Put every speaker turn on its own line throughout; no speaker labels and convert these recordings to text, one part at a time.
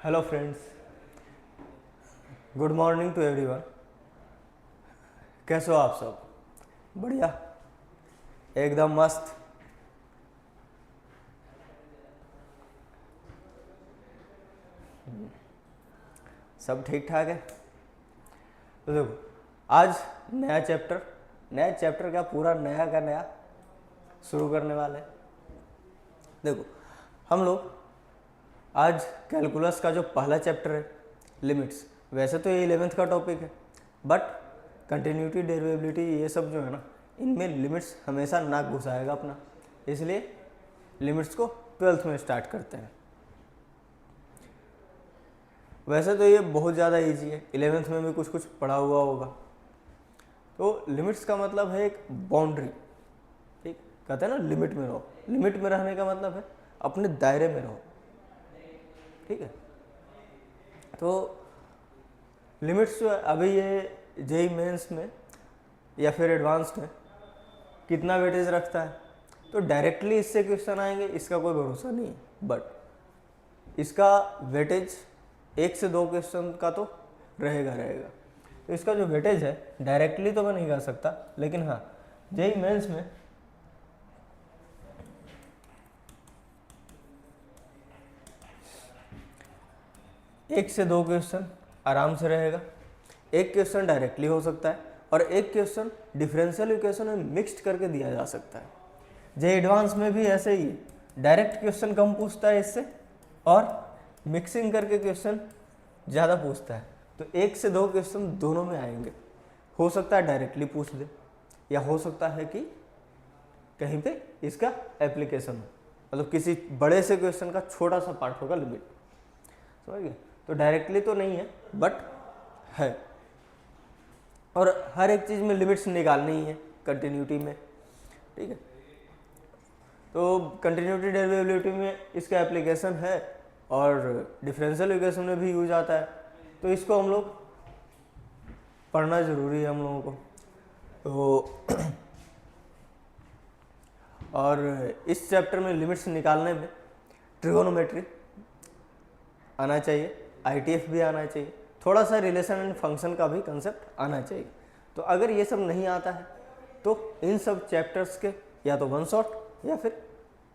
Hello friends, good morning to everyone. कैसे हो आप सब? बढ़िया, एकदम मस्त। सब ठीक ठाक है। तो देखो, आज नया चैप्टर क्या, पूरा नया का नया शुरू करने वाले हैं। देखो, हम लोग आज कैलकुलस का जो पहला चैप्टर है लिमिट्स, वैसे तो ये 11th का टॉपिक है, बट कंटिन्यूटी डेरिवेबिलिटी ये सब जो है ना, इनमें लिमिट्स हमेशा नाक घुसाएगा अपना, इसलिए लिमिट्स को 12th में स्टार्ट करते हैं। वैसे तो ये बहुत ज़्यादा इजी है, 11th में भी कुछ कुछ पढ़ा हुआ होगा। तो लिमिट्स का मतलब है एक बाउंड्री, ठीक, कहते हैं ना लिमिट में रहो। लिमिट में रहने का मतलब है अपने दायरे में रहो, ठीक है। तो लिमिट्स जो है, अभी ये जेई मेंस में या फिर एडवांस्ड में कितना वेटेज रखता है, तो डायरेक्टली इससे क्वेश्चन आएंगे इसका कोई भरोसा नहीं है, बट इसका वेटेज 1 से 2 क्वेश्चन का तो रहेगा। तो इसका जो वेटेज है डायरेक्टली तो मैं नहीं कह सकता, लेकिन हाँ जेई मेंस में एक से 2 क्वेश्चन आराम से रहेगा। एक क्वेश्चन डायरेक्टली हो सकता है और एक क्वेश्चन डिफरेंशियल इक्वेशन में मिक्स्ड करके दिया जा सकता है। जे एडवांस में भी ऐसे ही है, डायरेक्ट क्वेश्चन कम पूछता है इससे और मिक्सिंग करके क्वेश्चन ज़्यादा पूछता है। तो 1 से 2 क्वेश्चन दोनों में आएंगे। हो सकता है डायरेक्टली पूछ दे, या हो सकता है कि कहीं पे इसका एप्लीकेशन हो, मतलब किसी बड़े से क्वेश्चन का छोटा सा पार्ट होगा लिमिट, समझ गए। तो डायरेक्टली तो नहीं है, बट है। और हर एक चीज़ में लिमिट्स निकालनी ही है कंटिन्यूटी में, ठीक है। तो कंटिन्यूटी डेरिवेबिलिटी में इसका एप्लीकेशन है और डिफरेंशियल इक्वेशन में भी यूज आता है, तो इसको हम लोग पढ़ना ज़रूरी है हम लोगों को। तो और इस चैप्टर में लिमिट्स निकालने में ट्रिगोनोमेट्री आना चाहिए, आईटीएफ भी आना चाहिए, थोड़ा सा रिलेशन एंड फंक्शन का भी कंसेप्ट आना चाहिए। तो अगर ये सब नहीं आता है तो इन सब चैप्टर्स के या तो वन शॉट या फिर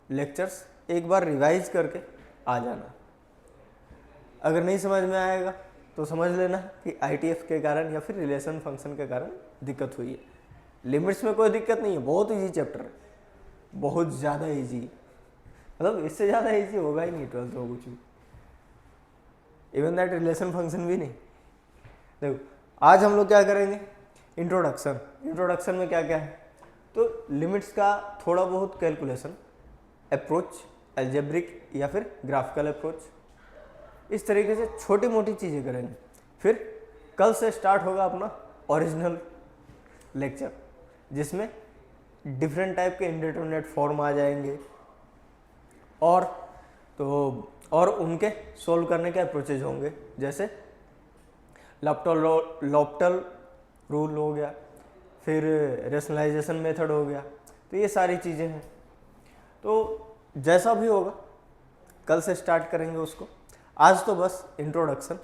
लेक्चर्स एक बार रिवाइज करके आ जाना। अगर नहीं समझ में आएगा तो समझ लेना कि आईटीएफ के कारण या फिर रिलेशन फंक्शन के कारण दिक्कत हुई है। लिमिट्स में कोई दिक्कत नहीं है, बहुत ईजी चैप्टर है, बहुत ज़्यादा ईजी, मतलब इससे ज़्यादा ईजी होगा ही नहीं 12th में कुछ भी, इवन दैट रिलेशन फंक्शन भी नहीं। देखो, आज हम लोग क्या करेंगे, इंट्रोडक्शन में क्या क्या है, तो लिमिट्स का थोड़ा बहुत कैलकुलेशन, अप्रोच, अलजेब्रिक या फिर ग्राफिकल अप्रोच, इस तरीके से छोटी मोटी चीज़ें करेंगे। फिर कल से स्टार्ट होगा अपना ओरिजिनल लेक्चर, जिसमें डिफरेंट टाइप के इंडिटरमिनेट फॉर्म आ जाएंगे और उनके सोल्व करने के अप्रोचेज होंगे, जैसे लॉप्टल रूल हो गया, फिर रेशनलाइजेशन मेथड हो गया। तो ये सारी चीज़ें हैं। तो जैसा भी होगा कल से स्टार्ट करेंगे उसको। आज तो बस इंट्रोडक्शन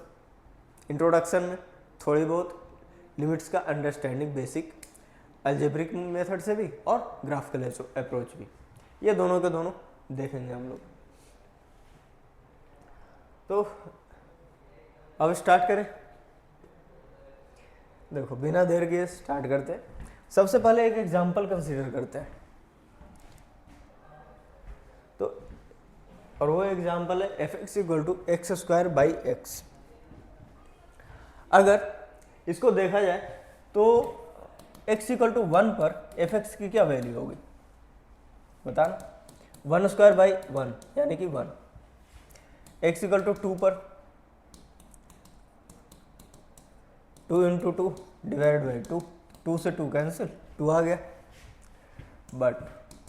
में थोड़ी बहुत लिमिट्स का अंडरस्टैंडिंग बेसिक, अलजेब्रिक मेथड से भी और ग्राफिकल अप्रोच भी, ये दोनों के दोनों देखेंगे हम लोग। तो अब स्टार्ट करें। देखो, बिना देर किए स्टार्ट करते हैं। सबसे पहले एक एग्जांपल कंसीडर करते हैं। तो और वो एग्जांपल है f(x = x²/x)। अगर इसको देखा जाए तो x = 1 पर f(x) की क्या वैल्यू होगी बताना। 1²/1 यानी कि 1। x = 2 पर 2 × 2 / 2, 2 से 2 कैंसिल, 2 आ गया। बट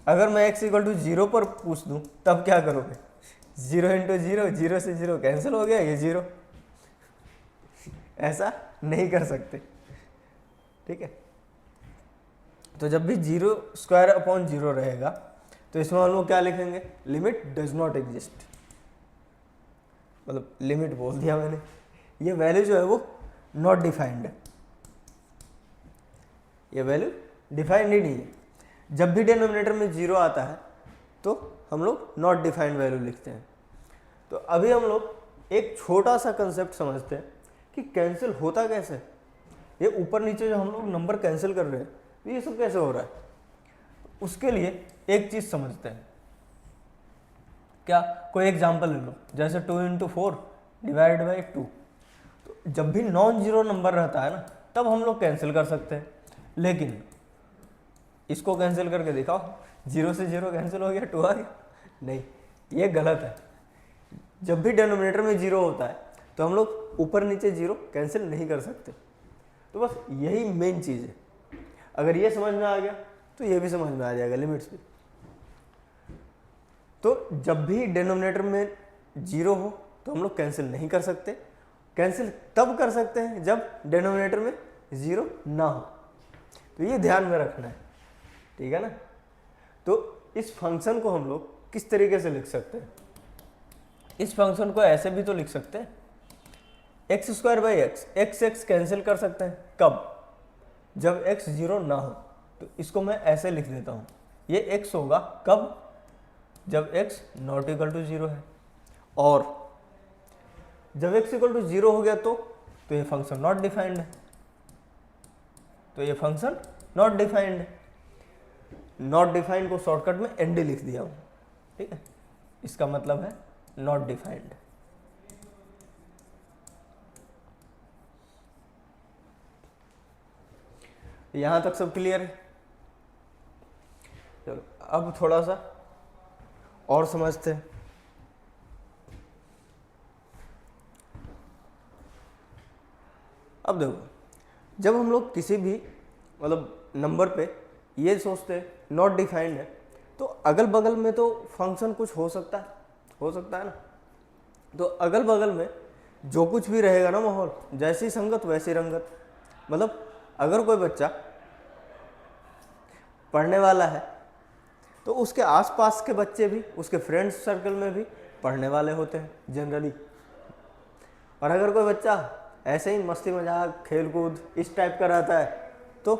अगर मैं x = 0 पर पूछ दूं तब क्या करोगे, 0 × 0, 0 से 0 कैंसिल हो गया, ये 0। ऐसा नहीं कर सकते, ठीक है। तो जब भी 0²/0 रहेगा तो इसमें हम लोग क्या लिखेंगे, लिमिट डज नॉट एग्जिस्ट। मतलब लिमिट बोल दिया मैंने, ये वैल्यू जो है वो नॉट डिफाइंड है, ये वैल्यू डिफाइंड ही नहीं है। जब भी डिनोमिनेटर में 0 आता है तो हम लोग नॉट डिफाइंड वैल्यू लिखते हैं। तो अभी हम लोग एक छोटा सा कंसेप्ट समझते हैं कि कैंसिल होता कैसे, ये ऊपर नीचे जो हम लोग नंबर कैंसिल कर रहे हैं तो ये सब कैसे हो रहा है। उसके लिए एक चीज़ समझते हैं, क्या कोई एग्जांपल ले लो, जैसे 2 × 4 डिवाइड बाई 2। तो जब भी नॉन जीरो नंबर रहता है ना तब हम लोग कैंसिल कर सकते हैं, लेकिन इसको कैंसिल करके दिखाओ, 0 से 0 कैंसिल हो गया, 2 आ गया, नहीं, ये गलत है। जब भी डिनोमिनेटर में 0 होता है तो हम लोग ऊपर नीचे 0 कैंसिल नहीं कर सकते। तो बस यही मेन चीज़ है, अगर ये समझ में आ गया तो ये भी समझ में आ जाएगा लिमिट्स भी। तो जब भी डिनोमिनेटर में 0 हो तो हम लोग कैंसिल नहीं कर सकते, कैंसिल तब कर सकते हैं जब डिनोमिनेटर में 0 ना हो। तो ये ध्यान में रखना है, ठीक है ना। तो इस फंक्शन को हम लोग किस तरीके से लिख सकते हैं, इस फंक्शन को ऐसे भी तो लिख सकते हैं, x² x कैंसिल कर सकते हैं कब, जब x 0 ना हो। तो इसको मैं ऐसे लिख देता हूँ, ये x होगा कब, जब x नॉट इक्वल टू 0 है, और जब x इक्वल टू 0 हो गया तो ये फंक्शन नॉट डिफाइंड है, तो ये फंक्शन नॉट डिफाइंड है। नॉट डिफाइंड को शॉर्टकट में एनडी लिख दिया हूँ, ठीक है, इसका मतलब है नॉट डिफाइंड। यहां तक सब क्लियर है। चलो अब थोड़ा सा और समझते हैं। अब देखो, जब हम लोग किसी भी मतलब नंबर पे ये सोचते हैं नॉट डिफाइंड है, तो अगल बगल में तो फंक्शन कुछ हो सकता है ना। तो अगल बगल में जो कुछ भी रहेगा ना माहौल, जैसी संगत वैसी रंगत। मतलब अगर कोई बच्चा पढ़ने वाला है तो उसके आसपास के बच्चे भी, उसके फ्रेंड्स सर्कल में भी पढ़ने वाले होते हैं जनरली। और अगर कोई बच्चा ऐसे ही मस्ती मजाक खेल कूद इस टाइप का रहता है तो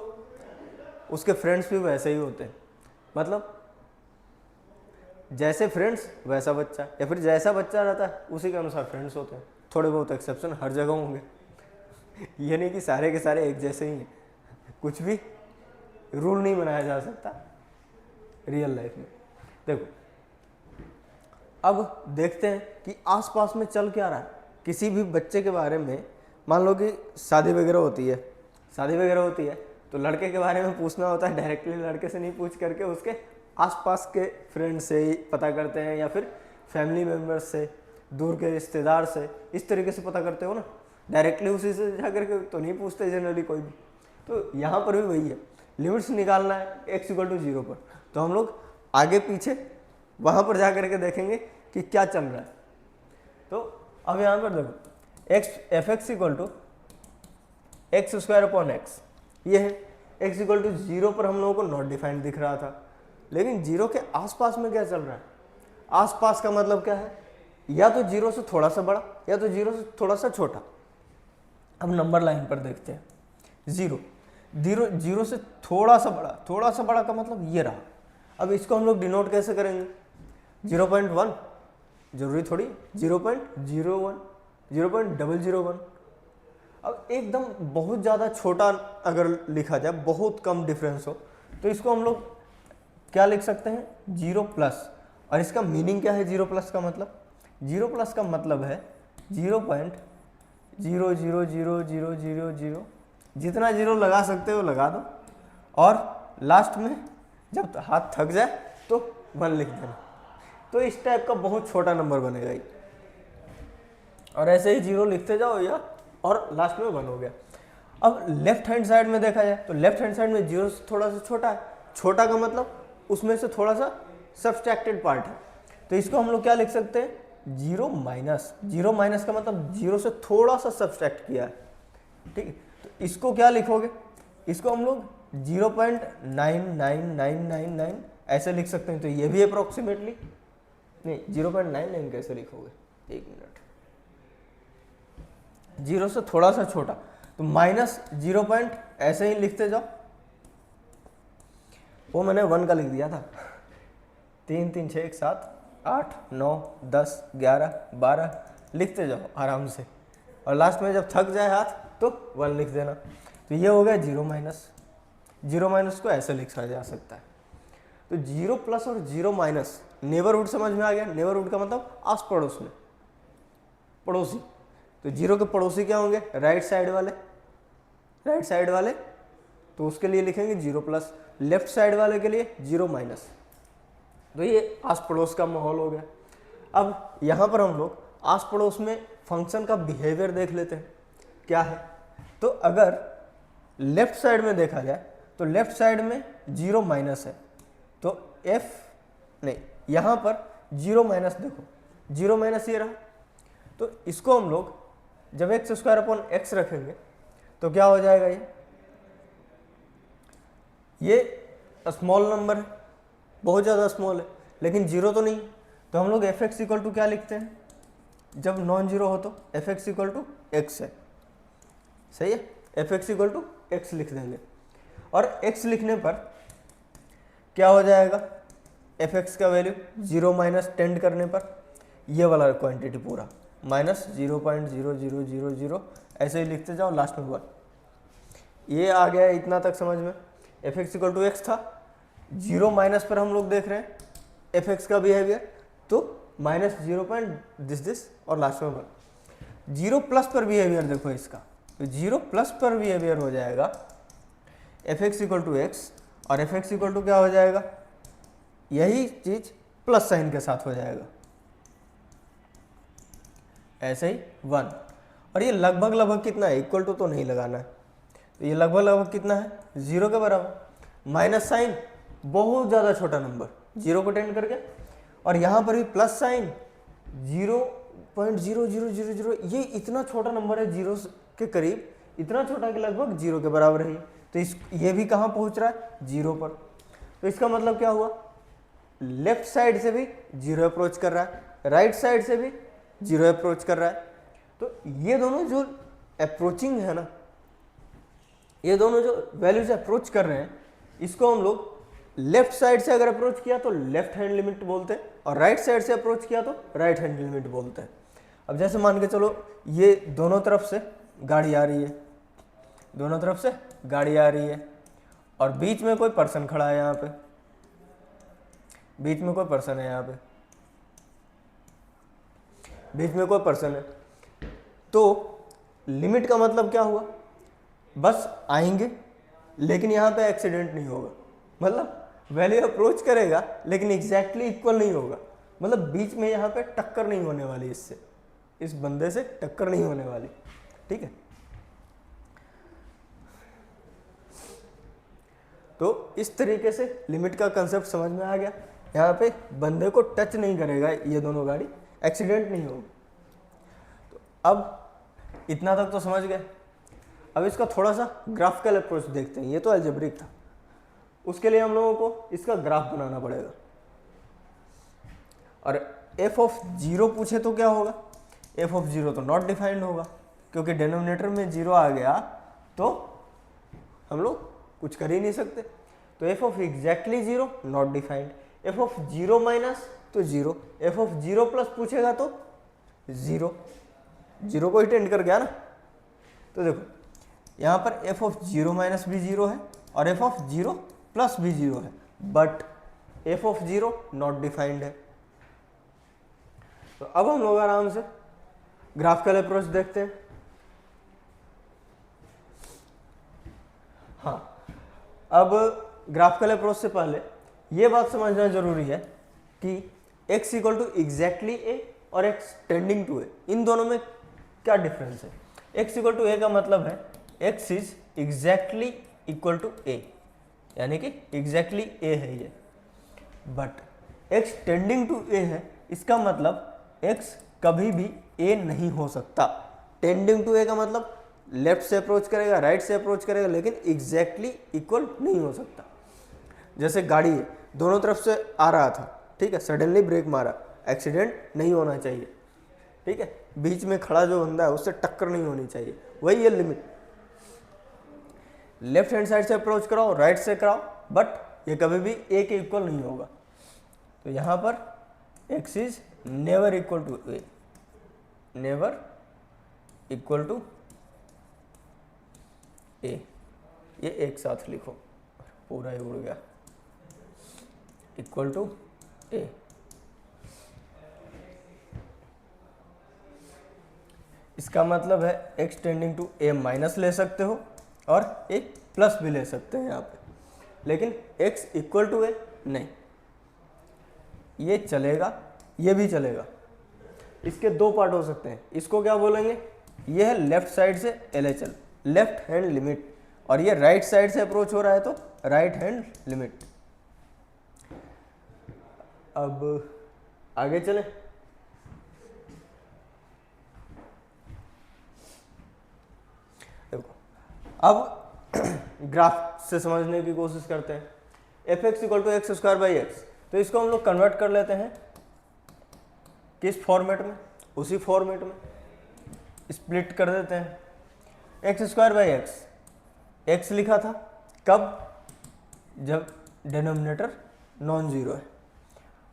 उसके फ्रेंड्स भी वैसे ही होते हैं। मतलब जैसे फ्रेंड्स वैसा बच्चा, या फिर जैसा बच्चा रहता है उसी के अनुसार फ्रेंड्स होते हैं। थोड़े बहुत एक्सेप्शन हर जगह होंगे, ये नहीं कि सारे के सारे एक जैसे ही हैं, कुछ भी रूल नहीं बनाया जा सकता रियल लाइफ में। देखो अब देखते हैं कि आसपास में चल क्या रहा है। किसी भी बच्चे के बारे में, मान लो कि शादी वगैरह होती है तो लड़के के बारे में पूछना होता है, डायरेक्टली लड़के से नहीं पूछ करके उसके आसपास के फ्रेंड से ही पता करते हैं, या फिर फैमिली मेम्बर्स से, दूर के रिश्तेदार से, इस तरीके से पता करते हो ना। डायरेक्टली उसी से जा करके तो नहीं पूछते जनरली कोई भी। तो यहाँ पर भी वही है, लिमिट्स निकालना है x = 0 पर, तो हम लोग आगे पीछे वहाँ पर जा करके देखेंगे कि क्या चल रहा है। तो अब यहाँ पर देखो f(x) = x²/x, ये है। x = 0 पर हम लोगों को नॉट डिफाइंड दिख रहा था, लेकिन 0 के आसपास में क्या चल रहा है। आसपास का मतलब क्या है, या तो 0 से थोड़ा सा बड़ा या तो 0 से थोड़ा सा छोटा। अब नंबर लाइन पर देखते हैं, 0 से थोड़ा सा बड़ा का मतलब ये रहा। अब इसको हम लोग डिनोट कैसे करेंगे, 0.1 जरूरी थोड़ी, 0.01, 0.001। अब एकदम बहुत ज़्यादा छोटा अगर लिखा जाए, बहुत कम डिफरेंस हो, तो इसको हम लोग क्या लिख सकते हैं, 0+। और इसका मीनिंग क्या है 0+ का मतलब, 0+ का मतलब है 0.00000, जितना 0 लगा सकते हो लगा दो, और लास्ट में जब हाथ थक जाए तो 1 लिख देना। तो इस टाइप का बहुत छोटा नंबर बनेगा ये, और ऐसे ही 0 लिखते जाओ या, और लास्ट में 1 हो गया। अब लेफ्ट हैंड साइड में देखा जाए तो लेफ्ट हैंड साइड में 0 से थोड़ा सा छोटा है, छोटा का मतलब उसमें से थोड़ा सा सब्सट्रैक्टेड पार्ट है। तो इसको हम लोग क्या लिख सकते हैं, 0- का मतलब 0 से थोड़ा सा सब्सट्रैक्ट किया है, ठीक है। तो इसको क्या लिखोगे, इसको हम लोग 0.99999 ऐसे लिख सकते हैं। तो ये भी अप्रोक्सीमेटली नहीं, 0.99 कैसे लिखोगे, एक मिनट, जीरो से थोड़ा सा छोटा, तो माइनस 0 पॉइंट ऐसे ही लिखते जाओ। वो मैंने 1 का लिख दिया था। 3 3 6 1 7 8 9 10 11 12 लिखते जाओ आराम से, और लास्ट में जब थक जाए हाथ तो 1 लिख देना। तो ये हो गया 0 माइनस। 0 माइनस को ऐसे लिखा जा सकता है। तो 0 प्लस और 0 माइनस, नेबरहुड समझ में आ गया। नेबरहुड का मतलब आस पड़ोस में, पड़ोसी। तो 0 के पड़ोसी क्या होंगे? राइट साइड वाले, राइट साइड वाले, तो उसके लिए लिखेंगे 0 प्लस। लेफ्ट साइड वाले के लिए 0 माइनस। तो ये आस पड़ोस का माहौल हो गया। अब यहाँ पर हम लोग आस पड़ोस में फंक्शन का बिहेवियर देख लेते हैं क्या है। तो अगर लेफ्ट साइड में देखा जाए तो लेफ्ट साइड में 0 माइनस है, तो f नहीं, यहाँ पर 0 माइनस देखो, 0 माइनस ये रहा। तो इसको हम लोग जब एक्स स्क्वायर अपॉन एक्स रखेंगे तो क्या हो जाएगा? ये स्मॉल नंबर है, बहुत ज़्यादा स्मॉल है, लेकिन 0 तो नहीं। तो हम लोग एफ एक्स इक्वल टू क्या लिखते हैं? जब नॉन जीरो हो तो F X equal to X है, सही है। F X equal to X लिख देंगे, और एक्स लिखने पर क्या हो जाएगा? एफ एक्स का वैल्यू 0 माइनस टेंड करने पर ये वाला क्वांटिटी पूरा माइनस 0.0000 ऐसे ही लिखते जाओ, लास्ट में 1। ये आ गया इतना तक समझ में। F X equal to X था, 0 माइनस पर हम लोग देख रहे हैं एफ एक्स का बिहेवियर, तो माइनस 0.दिस और लास्ट में 1। 0 प्लस पर बिहेवियर देखो इसका, तो 0 प्लस पर बिहेवियर हो जाएगा F X equal to X, और एफ एक्स इक्वल टू क्या हो जाएगा? यही चीज प्लस साइन के साथ हो जाएगा, ऐसे ही 1। और ये लगभग लगभग कितना है? इक्वल टू तो नहीं लगाना है, तो ये लगभग लगभग कितना है? 0 के बराबर। माइनस साइन बहुत ज़्यादा छोटा नंबर, 0 को टेंड करके, और यहाँ पर भी प्लस साइन 0.0000, ये इतना छोटा नंबर है 0 के करीब, इतना छोटा कि लगभग 0 के बराबर है। तो ये भी कहाँ पहुँच रहा है? 0 पर। तो इसका मतलब क्या हुआ? लेफ्ट साइड से भी 0 अप्रोच कर रहा है, राइट साइड से भी 0 अप्रोच कर रहा है। तो ये दोनों जो अप्रोचिंग है ना, ये दोनों जो वैल्यूज अप्रोच कर रहे हैं, इसको हम लोग लेफ्ट साइड से अगर अप्रोच किया तो लेफ्ट हैंड लिमिट बोलते हैं, और राइट साइड से अप्रोच किया तो राइट हैंड लिमिट बोलते हैं। अब जैसे मान के चलो ये दोनों तरफ से गाड़ी आ रही है, दोनों तरफ से गाड़ी आ रही है, और बीच में कोई पर्सन खड़ा है, यहाँ पे बीच में कोई पर्सन है, यहाँ पे बीच में कोई पर्सन है। तो लिमिट का मतलब क्या हुआ? बस आएंगे, लेकिन यहाँ पे एक्सीडेंट नहीं होगा, मतलब वैल्यू अप्रोच करेगा लेकिन एग्जैक्टली इक्वल नहीं होगा, मतलब बीच में यहाँ पे टक्कर नहीं होने वाली, इससे, इस बंदे से टक्कर नहीं होने वाली, ठीक है। तो इस तरीके से लिमिट का कंसेप्ट समझ में आ गया। यहाँ पे बंदे को टच नहीं करेगा ये दोनों गाड़ी, एक्सीडेंट नहीं होगा। तो अब इतना तक तो समझ गए। अब इसका थोड़ा सा ग्राफिकल अप्रोच देखते हैं। ये तो अलजेब्रिक था, उसके लिए हम लोगों को इसका ग्राफ बनाना पड़ेगा। और एफ ऑफ 0 पूछे तो क्या होगा? एफ ऑफ 0 तो नॉट डिफाइंड होगा, क्योंकि डिनोमिनेटर में 0 आ गया तो हम लोग कुछ कर ही नहीं सकते। तो F of exactly 0 not defined, F of 0 minus तो 0, एफ ऑफ 0 प्लस पूछेगा तो 0, 0 को ही टेंड कर गया ना। तो देखो यहाँ पर एफ ऑफ 0 माइनस भी 0 है और एफ ऑफ 0 प्लस भी 0 है, but F of 0 not defined है। तो अब हम लोग आराम से ग्राफिकल अप्रोच देखते हैं। हाँ, अब ग्राफिकल अप्रोच से पहले ये बात समझना जरूरी है कि x इक्वल टू एग्जैक्टली ए और x टेंडिंग टू ए, इन दोनों में क्या डिफरेंस है? x इक्वल टू ए का मतलब है x is exactly equal to A, यानी कि एग्जैक्टली ए है ये, but x tending to A है, इसका मतलब x कभी भी a नहीं हो सकता। टेंडिंग टू ए का मतलब लेफ्ट से अप्रोच करेगा, राइट से अप्रोच करेगा, लेकिन एग्जैक्टली इक्वल नहीं हो सकता। जैसे गाड़ी है, दोनों तरफ से आ रहा था, ठीक है, सडनली ब्रेक मारा, एक्सीडेंट नहीं होना चाहिए, ठीक है, बीच में खड़ा जो बंदा है उससे टक्कर नहीं होनी चाहिए, वही है लिमिट। लेफ्ट हैंड साइड से अप्रोच कराओ, राइट से कराओ, बट ये कभी भी ए के इक्वल नहीं होगा। तो यहाँ पर x is never equal to A, never equal to A, ये एक साथ लिखो, पूरा ही उड़ गया, इक्वल टू ए। इसका मतलब है x tending to A minus ले सकते हो और एक प्लस भी ले सकते हैं यहाँ पे, लेकिन x इक्वल टू ए नहीं, ये चलेगा, ये भी चलेगा। इसके दो पार्ट हो सकते हैं, इसको क्या बोलेंगे, ये है लेफ्ट साइड से LHL, लेफ्ट हैंड लिमिट, और ये राइट साइड से अप्रोच हो रहा है तो राइट हैंड लिमिट। अब आगे चले, देखो अब ग्राफ से समझने की कोशिश करते हैं। F X equal to X square by X, तो इसको हम लोग कन्वर्ट कर लेते हैं किस फॉर्मेट में, उसी फॉर्मेट में स्प्लिट कर देते हैं। X square by x, x लिखा था कब, जब डिनोमिनेटर नॉन जीरो है,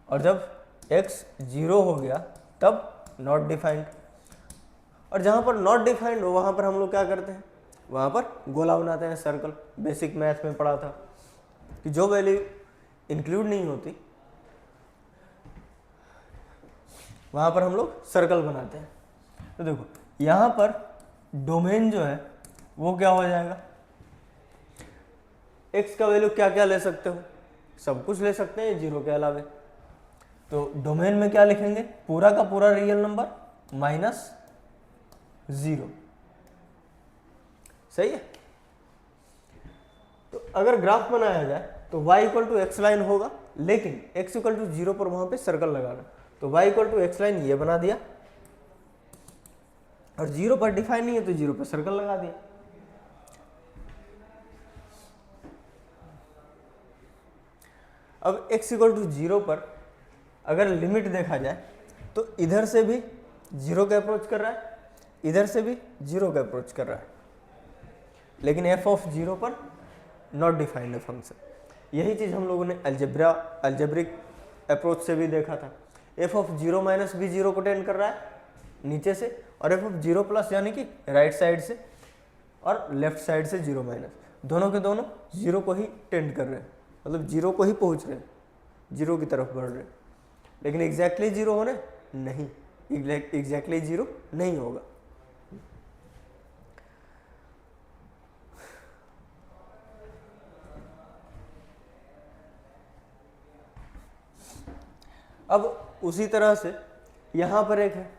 और जब एक्स जीरो हो गया तब नॉट डिफाइंड। और जहाँ पर नॉट डिफाइंड हो वहाँ पर हम लोग क्या करते हैं, वहाँ पर गोला बनाते हैं, सर्कल। बेसिक मैथ में पढ़ा था कि जो वैल्यू इंक्लूड नहीं होती वहाँ पर हम लोग सर्कल बनाते हैं। तो देखो यहाँ पर डोमेन जो है वो क्या हो जाएगा, x का वैल्यू क्या क्या ले सकते हो, सब कुछ ले सकते हैं जीरो के अलावे। तो डोमेन में क्या लिखेंगे, पूरा का पूरा रियल नंबर माइनस जीरो, सही है। तो अगर ग्राफ बनाया जाए तो y equal to x line होगा, लेकिन x इक्वल टू जीरो पर वहां पे सर्कल लगाना। तो y equal to x line ये बना दिया, और जीरो पर डिफाइन नहीं है तो जीरो पर सर्कल लगा दिया। अब x इक्वल टू जीरो पर अगर लिमिट देखा जाए तो इधर से भी जीरो का अप्रोच कर रहा है, इधर से भी जीरो का अप्रोच कर रहा है, लेकिन f ऑफ जीरो पर नॉट डिफाइंड है फंक्शन। यही चीज़ हम लोगों ने अल्जेब्रिक अप्रोच से भी देखा था। f ऑफ जीरो माइनस भी जीरो को टेंड कर रहा है नीचे से, और f ऑफ जीरो प्लस यानी कि राइट साइड से और लेफ्ट साइड से जीरो माइनस, दोनों के दोनों जीरो को ही टेंड कर रहे हैं, मतलब जीरो को ही पहुंच रहे हैं, जीरो की तरफ बढ़ रहे हैं। लेकिन एग्जैक्टली जीरो हो रहे नहीं, एग्जैक्टली जीरो नहीं होगा। अब उसी तरह से यहाँ पर एक है,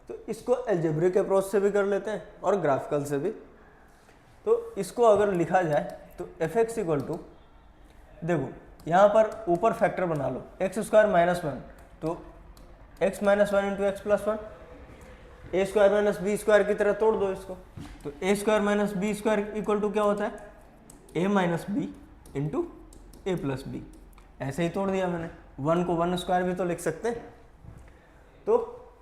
तो इसको अलजेब्रिक अप्रोच से भी कर लेते हैं और ग्राफिकल से भी। तो इसको अगर लिखा जाए तो एफ एक्स इक्वल टू, देखो यहाँ पर ऊपर फैक्टर बना लो, एक्स स्क्वायर माइनस वन, तो x minus one into x plus one, a square minus b square की तरह तोड़ दो इसको। तो a square minus b square equal to क्या होता है, a minus b into a plus b. ऐसे ही तोड़ दिया मैंने, वन को वन स्क्वायर भी तो लिख सकते हैं। तो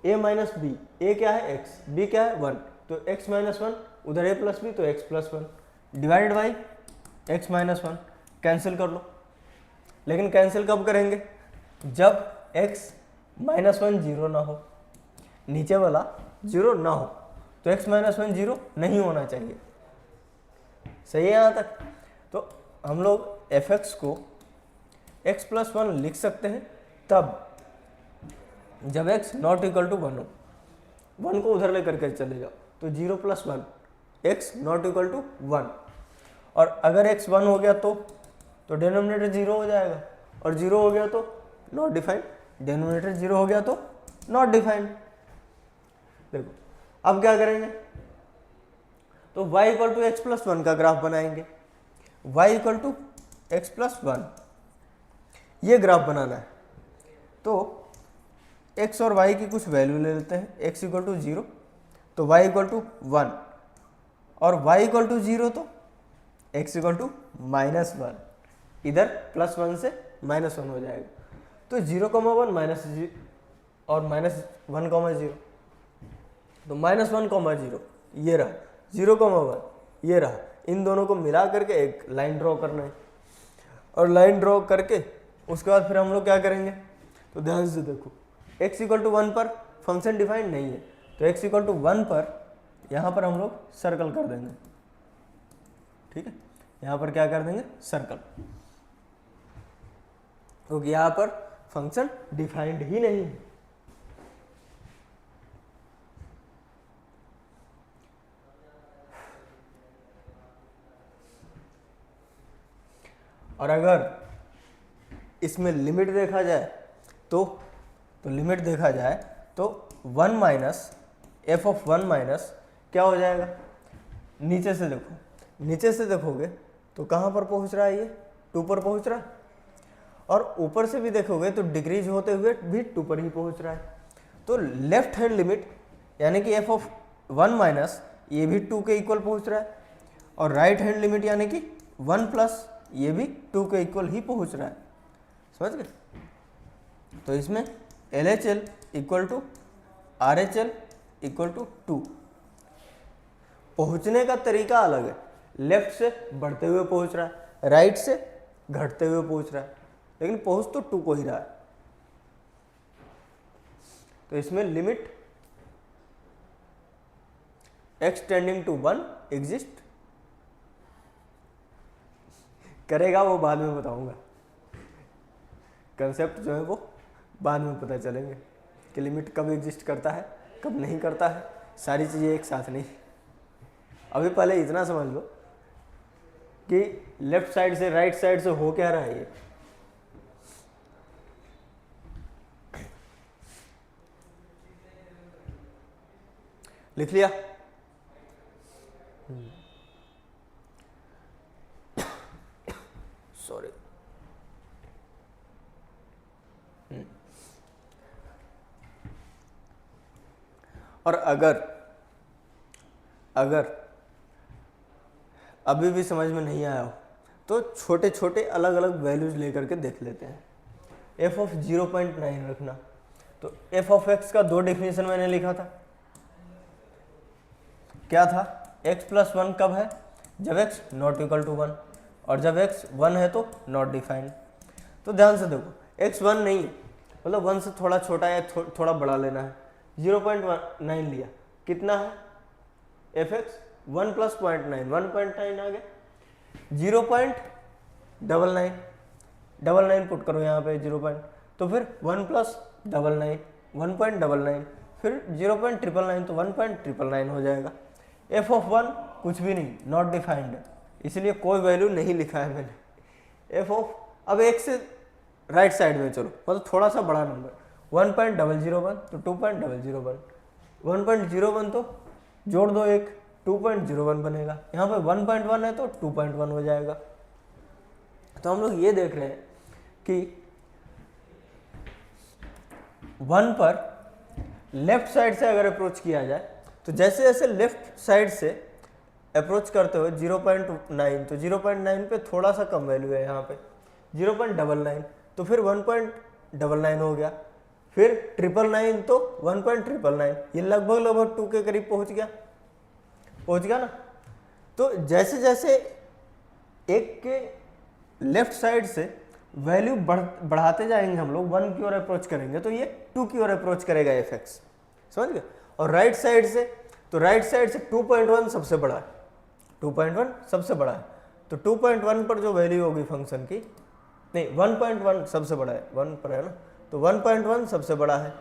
a माइनस बी, ए क्या है x, b क्या है वन, तो x माइनस वन, उधर a प्लस बी तो x plus one, divided by x minus one, cancel कर लो। लेकिन कैंसिल कब करेंगे, जब x माइनस वन जीरो ना हो, नीचे वाला जीरो ना हो, तो x माइनस वन जीरो नहीं होना चाहिए, सही है यहाँ तक। तो हम लोग f(x) को x प्लस वन लिख सकते हैं तब जब x not equal to one हो, वन को उधर लेकर के चले जाओ, तो zero plus one, x not equal to one. और अगर x वन हो गया तो डिनोमिनेटर जीरो हो जाएगा, और जीरो हो गया तो नॉट डिफाइंड, डिनोमिनेटर जीरो हो गया तो नॉट डिफाइंड। देखो अब क्या करेंगे, तो y equal to x plus one का ग्राफ बनाएंगे, y equal to x plus one, ये ग्राफ बनाना है। तो x और y की कुछ वैल्यू ले लेते हैं, x इक्वल टू जीरो तो y इक्वल टू वन, और y इक्वल टू जीरो तो x equal to minus one, इधर प्लस वन से माइनस वन हो जाएगा। तो जीरो कमा वन माइनस और -1,0, तो -1,0 ये रहा, 0,1 ये रहा, इन दोनों को मिला करके एक लाइन ड्रॉ करना है। और लाइन ड्रॉ करके उसके बाद फिर हम लोग क्या करेंगे, तो ध्यान से देखो, x = 1 पर फंक्शन डिफाइंड नहीं है, तो x = 1 पर यहाँ पर हम लोग सर्कल कर देंगे, ठीक है, यहाँ पर क्या कर देंगे, सर्कल, क्योंकि यहाँ पर फंक्शन डिफाइंड ही नहीं है। और अगर इसमें लिमिट देखा जाए तो लिमिट देखा जाए तो 1 माइनस f(1) माइनस क्या हो जाएगा, नीचे से देखो, नीचे से देखोगे तो कहाँ पर पहुँच रहा है, ये 2 पर पहुँच रहा है, और ऊपर से भी देखोगे तो डिक्रीज होते हुए भी 2 पर ही पहुँच रहा है। तो लेफ्ट हैंड लिमिट यानी कि f(1) माइनस ये भी 2 के इक्वल पहुँच रहा है, और राइट हैंड लिमिट यानी कि 1 प्लस ये भी 2 के इक्वल ही पहुँच रहा है, समझ गए। तो इसमें LHL = RHL = 2। पहुंचने का तरीका अलग है, लेफ्ट से बढ़ते हुए पहुंच रहा है, राइट से घटते हुए पहुंच रहा है, लेकिन पहुंच तो 2 को ही रहा है। तो इसमें लिमिट x → 1 एग्जिस्ट करेगा, वो बाद में बताऊंगा, कंसेप्ट जो है वो बाद में पता चलेंगे कि लिमिट कब एग्जिस्ट करता है कब नहीं करता है, सारी चीज़ें एक साथ नहीं। अभी पहले इतना समझ लो कि लेफ्ट साइड से राइट साइड से हो क्या रहा है, ये लिख लिया। सॉरी, और अगर अभी भी समझ में नहीं आया हो तो छोटे छोटे अलग अलग वैल्यूज लेकर के देख लेते हैं। f(0.9) रखना, तो f(x) का 2 डेफिनेशन मैंने लिखा था, क्या था, x + 1 कब है, जब x ≠ 1, और जब x 1 है तो नॉट डिफाइंड। तो ध्यान से देखो, x 1 नहीं है, मतलब 1 से थोड़ा छोटा या थोड़ा बड़ा लेना है, 0.9 लिया, कितना है f(x) 1 + 0.9, 1.9 आ गया, 0.99 पुट करो यहाँ पे 0. तो फिर 1 + 99 1.99, फिर 0.999 तो 1.999 हो जाएगा। f(1) कुछ भी नहीं, नॉट डिफाइंड, इसलिए कोई वैल्यू नहीं लिखा है मैंने। अब एक से राइट साइड में चलो, मतलब थोड़ा सा बड़ा नंबर, 1.001 तो 2.001, 1.01 तो जोड़ दो एक, 2.01 बनेगा, यहाँ पे 1.1 है तो 2.1 हो जाएगा। तो हम लोग ये देख रहे हैं कि 1 पर लेफ्ट साइड से अगर अप्रोच किया जाए तो जैसे जैसे लेफ्ट साइड से अप्रोच करते हुए 0.9, तो 0.9 पे थोड़ा सा कम वैल्यू है, यहाँ पे 0.99 तो फिर 1.99 हो गया, फिर 999 तो 1.999, ये लगभग 2 के करीब पहुँच गया ना। तो जैसे जैसे एक के लेफ्ट साइड से वैल्यू बढ़ाते जाएंगे हम लोग, 1 की ओर अप्रोच करेंगे तो ये 2 की ओर अप्रोच करेगा f(x), समझ गए। और राइट साइड से, तो राइट साइड से 2.1 सबसे बड़ा है, 2.1 सबसे बड़ा है, तो 2.1 पर जो वैल्यू होगी फंक्शन की, नहीं 1.1 सबसे बड़ा है, 1 पर है ना, तो 1.1 सबसे बड़ा है,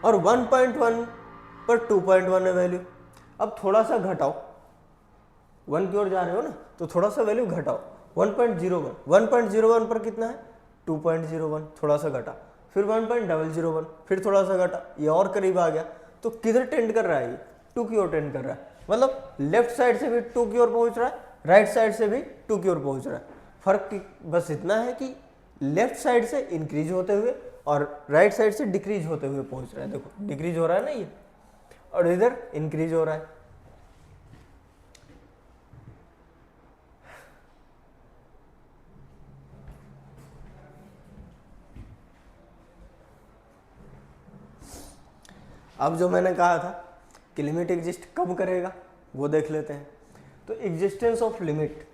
और 1.1 पर 2.1 है वैल्यू। अब थोड़ा सा घटाओ, 1 की ओर जा रहे हो ना, तो थोड़ा सा वैल्यू घटाओ, 1.01 पर कितना है, 2.01, थोड़ा सा घटा, फिर 1.001, फिर थोड़ा सा घटा, ये और करीब आ गया। तो किधर टेंड कर रहा है, ये 2 की ओर टेंड कर रहा है, मतलब लेफ्ट साइड से भी 2 की ओर पहुंच रहा है, राइट साइड से भी 2 की ओर पहुंच रहा है। फर्क बस इतना है कि लेफ्ट साइड से इंक्रीज होते हुए और राइट साइड से डिक्रीज होते हुए पहुंच रहा है, देखो डिक्रीज हो रहा है ना ये, और इधर इंक्रीज हो रहा है। अब जो मैंने कहा था कि लिमिट एग्जिस्ट कब करेगा वो देख लेते हैं। तो एग्जिस्टेंस ऑफ लिमिट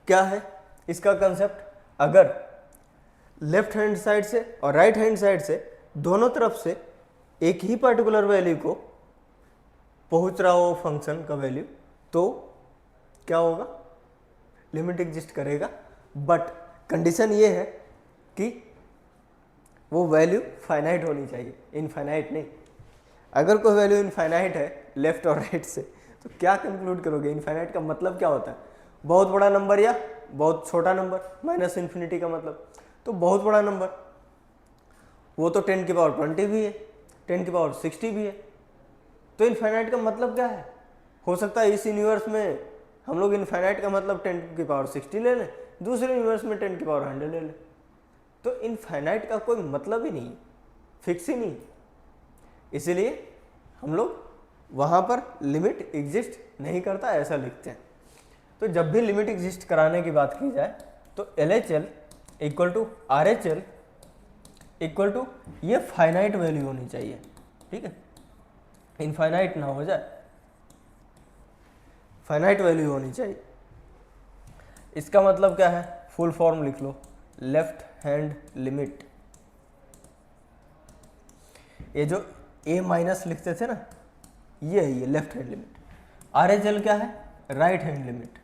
क्या है इसका कंसेप्ट, अगर लेफ्ट हैंड साइड से और राइट हैंड साइड से दोनों तरफ से एक ही पर्टिकुलर वैल्यू को पहुंच रहा हो फंक्शन का वैल्यू, तो क्या होगा, लिमिट एग्जिस्ट करेगा। बट कंडीशन ये है कि वो वैल्यू फाइनाइट होनी चाहिए, इनफाइनाइट नहीं। अगर कोई वैल्यू इनफाइनाइट है लेफ्ट और राइट से तो क्या कंक्लूड करोगे, इनफाइनाइट का मतलब क्या होता है, बहुत बड़ा नंबर या बहुत छोटा नंबर, माइनस इन्फिनिटी का मतलब, तो बहुत बड़ा नंबर वो तो 10 की पावर 20 भी है, 10 की पावर 60 भी है। तो इनफाइनाइट का मतलब क्या है, हो सकता है इस यूनिवर्स में हम लोग इनफाइनाइट का मतलब 10 की पावर 60 ले लें, दूसरे यूनिवर्स में 10 की पावर 100 ले लें। तो इनफाइनाइट का कोई मतलब ही नहीं, फिक्स ही नहीं, इसीलिए हम लोग वहाँ पर लिमिट एग्जिस्ट नहीं करता ऐसा लिखते हैं। तो जब भी लिमिट एग्जिस्ट कराने की बात की जाए तो LHL equal to RHL equal to ये फाइनाइट वैल्यू होनी चाहिए, ठीक है, इनफाइनाइट ना हो जाए, फाइनाइट वैल्यू होनी चाहिए। इसका मतलब क्या है, फुल फॉर्म लिख लो, लेफ्ट हैंड लिमिट, ये जो A माइनस लिखते थे ना, ये है ये लेफ्ट हैंड लिमिट। RHL क्या है, राइट हैंड लिमिट।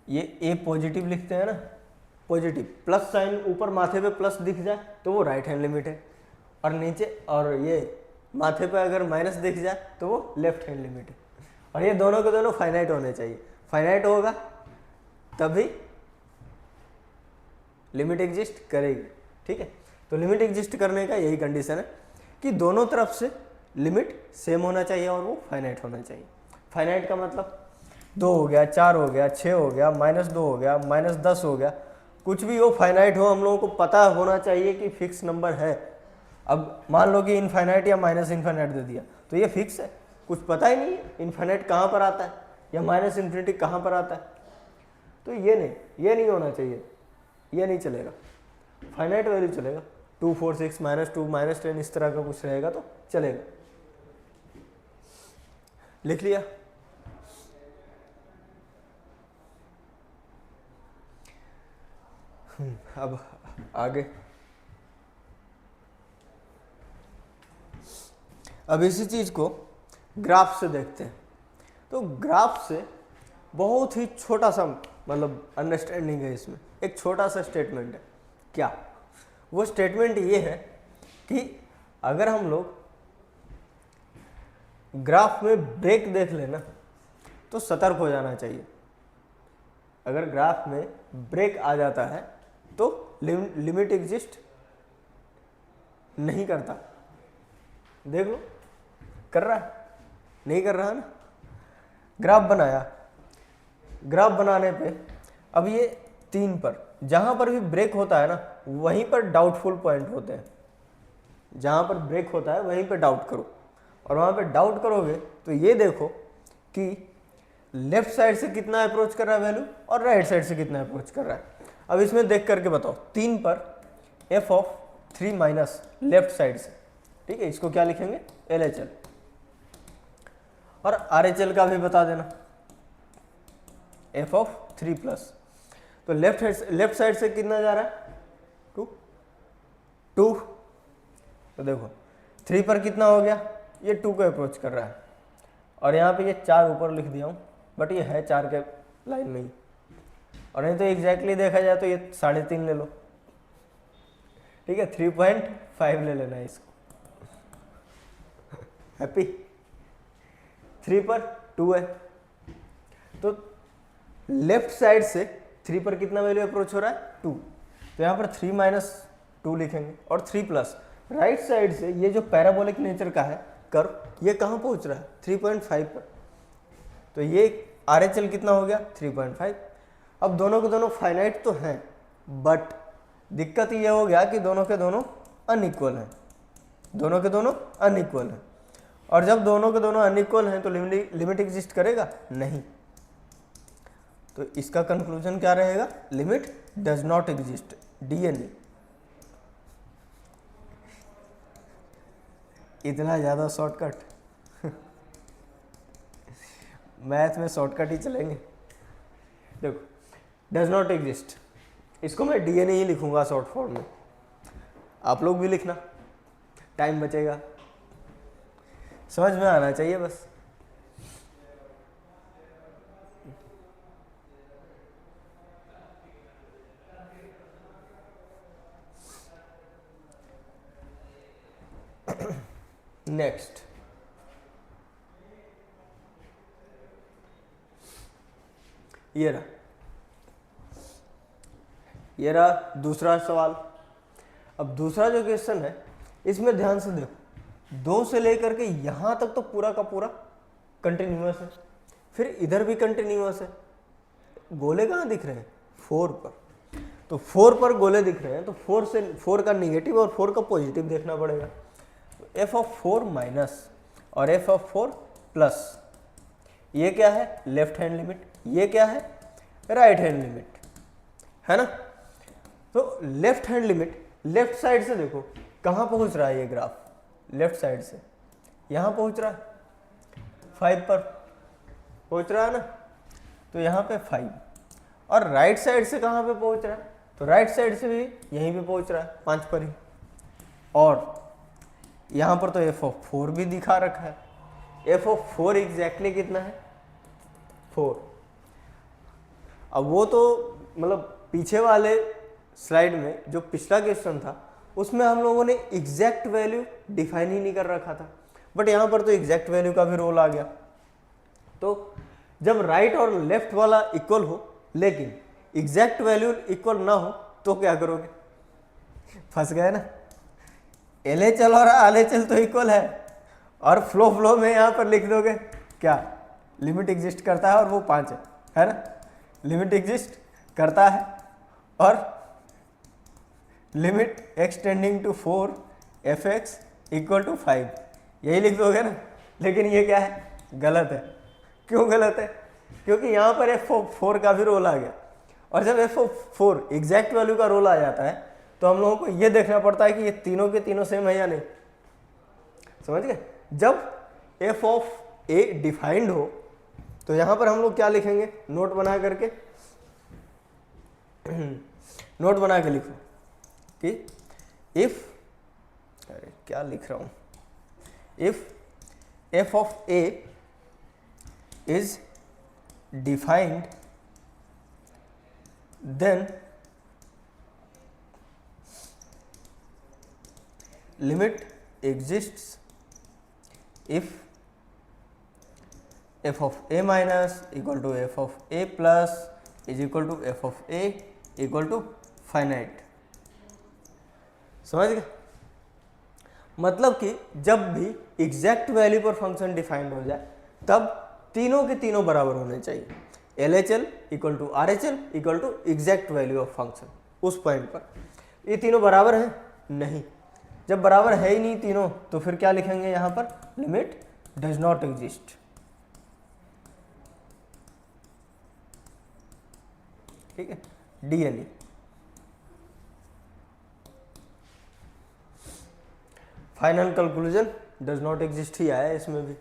ये A पॉजिटिव लिखते हैं ना, पॉजिटिव प्लस साइन ऊपर माथे पे प्लस दिख जाए तो वो राइट हैंड लिमिट है, और नीचे और ये माथे पे अगर माइनस दिख जाए तो वो लेफ्ट हैंड लिमिट है। और ये दोनों के दोनों फाइनाइट होने चाहिए, फाइनाइट होगा तभी लिमिट एग्जिस्ट करेगी, ठीक है। तो लिमिट एग्जिस्ट करने का यही कंडीशन है कि दोनों तरफ से लिमिट सेम होना चाहिए और वो फाइनाइट होना चाहिए। फाइनाइट का मतलब 2 हो गया, 4 हो गया, 6 हो गया, -2 हो गया, -10 हो गया, कुछ भी हो फाइनाइट हो, हम लोगों को पता होना चाहिए कि फिक्स नंबर है। अब मान लो कि इनफाइनाइट या माइनस इनफाइनाइट दे दिया तो ये फिक्स है, कुछ पता ही नहीं है इनफाइनाइट कहाँ पर आता है या माइनस इन्फिनिटी कहाँ पर आता है। तो ये नहीं होना चाहिए, ये नहीं चलेगा, फाइनाइट वैल्यू चलेगा। 2 4 6 -2 -10 इस तरह का कुछ रहेगा तो चलेगा। लिख लिया। अब आगे, अब इसी चीज को ग्राफ से देखते हैं। तो ग्राफ से बहुत ही छोटा सा मतलब अंडरस्टैंडिंग है इसमें, एक छोटा सा स्टेटमेंट है। क्या वो स्टेटमेंट ये है कि अगर हम लोग ग्राफ में ब्रेक देख लेना तो सतर्क हो जाना चाहिए। अगर ग्राफ में ब्रेक आ जाता है तो लिमिट एग्जिस्ट नहीं करता। देख लो, कर रहा है, नहीं कर रहा है ना। ग्राफ बनाया, ग्राफ बनाने पे अब ये 3 पर जहां पर भी ब्रेक होता है ना वहीं पर डाउटफुल पॉइंट होते हैं। जहां पर ब्रेक होता है वहीं पर डाउट करो, और वहां पर डाउट करोगे तो ये देखो कि लेफ्ट साइड से कितना अप्रोच कर रहा है वैल्यू और राइट साइड से कितना अप्रोच कर रहा है। अब इसमें देख करके बताओ, 3 पर f(3 माइनस लेफ्ट साइड से, ठीक है, इसको क्या लिखेंगे, LHL, और RHL का भी बता देना, f(3 प्लस। तो लेफ्ट साइड से कितना जा रहा है, 2। तो देखो 3 पर कितना हो गया, ये 2 को अप्रोच कर रहा है, और यहाँ पे ये 4 ऊपर लिख दिया हूँ, बट ये है 4 के लाइन में ही, और नहीं तो एग्जैक्टली देखा जाए तो ये 3.5 ले लो, ठीक है, 3.5 ले लेना है इसको। हैप्पी। 3 पर 2 है, तो लेफ्ट साइड से 3 पर कितना वैल्यू अप्रोच हो रहा है, 2, तो यहाँ पर 3 माइनस 2 लिखेंगे, और 3 प्लस राइट साइड से ये जो पैराबोलिक नेचर का है कर्व, ये कहाँ पहुँच रहा है, 3.5 पर, तो ये RHL कितना हो गया, 3.5। अब दोनों के दोनों फाइनाइट तो हैं, बट दिक्कत ये हो गया कि दोनों के दोनों अनइक्वल हैं, दोनों के दोनों अनइक्वल हैं, और जब दोनों के दोनों अनइक्वल हैं तो लिमिट एग्जिस्ट करेगा नहीं। तो इसका कंक्लूजन क्या रहेगा, limit does not exist, DNA. इतना ज़्यादा शॉर्टकट मैथ में शॉर्टकट ही चलेंगे। देखो डज नॉट एग्जिस्ट, इसको मैं डीएनए ही लिखूंगा शॉर्ट फॉर्म में, आप लोग भी लिखना, टाइम बचेगा, समझ में आना चाहिए बस। नेक्स्ट, ये रहा दूसरा सवाल। अब दूसरा जो क्वेश्चन है इसमें ध्यान से देखो, 2 से लेकर के यहां तक तो पूरा का पूरा कंटिन्यूअस है, फिर इधर भी कंटिन्यूअस है। गोले कहाँ दिख रहे हैं, 4 पर, तो 4 पर गोले दिख रहे हैं, तो 4 का निगेटिव और 4 का पॉजिटिव देखना पड़ेगा। एफ ऑफ 4 माइनस और एफ ऑफ 4 प्लस, ये क्या है, लेफ्ट हैंड लिमिट, ये क्या है, राइट हैंड लिमिट, है ना। तो left hand limit, left side से देखो कहाँ पहुंच रहा है ये ग्राफ, लेफ्ट साइड से यहाँ पहुंच रहा है, 5 पर पहुंच रहा है ना, तो यहाँ पे 5, और राइट साइड से कहाँ पे पहुंच रहा है, तो राइट साइड से भी यहीं पे पहुंच रहा है, 5 पर ही। और यहाँ पर तो एफ ऑफ 4 भी दिखा रखा है, एफ ऑफ 4 एग्जैक्टली कितना है, 4। अब वो तो मतलब पीछे वाले स्लाइड में जो पिछला क्वेश्चन था उसमें हम लोगों ने एग्जैक्ट वैल्यू डिफाइन ही नहीं कर रखा था, बट यहाँ पर तो एग्जैक्ट वैल्यू का भी रोल आ गया। तो जब राइट और लेफ्ट वाला इक्वल हो लेकिन एग्जैक्ट वैल्यू इक्वल ना हो तो क्या करोगे, फंस गए ना। LHL और RHL तो इक्वल है, और फ्लो में यहाँ पर लिख दोगे क्या, लिमिट एग्जिस्ट करता है और वो 5 है ना, लिमिट एग्जिस्ट करता है और limit extending to 4 fx equal to 5, यही लिख दोगे ना। लेकिन ये क्या है, गलत है। क्यों गलत है, क्योंकि यहाँ पर f4 का भी रोल आ गया, और जब f4 एग्जैक्ट वैल्यू का रोल आ जाता है तो हम लोगों को ये देखना पड़ता है कि ये तीनों के तीनों सेम है या नहीं, समझ गए। जब f ऑफ a डिफाइंड हो तो यहाँ पर हम लोग क्या लिखेंगे, नोट बना करके नोट बना के लिखो कि इफ, अरे क्या लिख रहा हूँ, if f of a is defined then limit exists if f of a minus equal to f of a plus is equal to f of a equal to finite। समझ गए, मतलब कि जब भी एग्जैक्ट वैल्यू पर function defined हो जाए तब तीनों के तीनों बराबर होने चाहिए, LHL equal to RHL equal to exact value of function. उस पॉइंट पर ये तीनों बराबर हैं नहीं, जब बराबर है ही नहीं तीनों तो फिर क्या लिखेंगे यहाँ पर, लिमिट डज नॉट एग्जिस्ट। ठीक है, DNE। Final conclusion does not exist ही आया इसमें भी।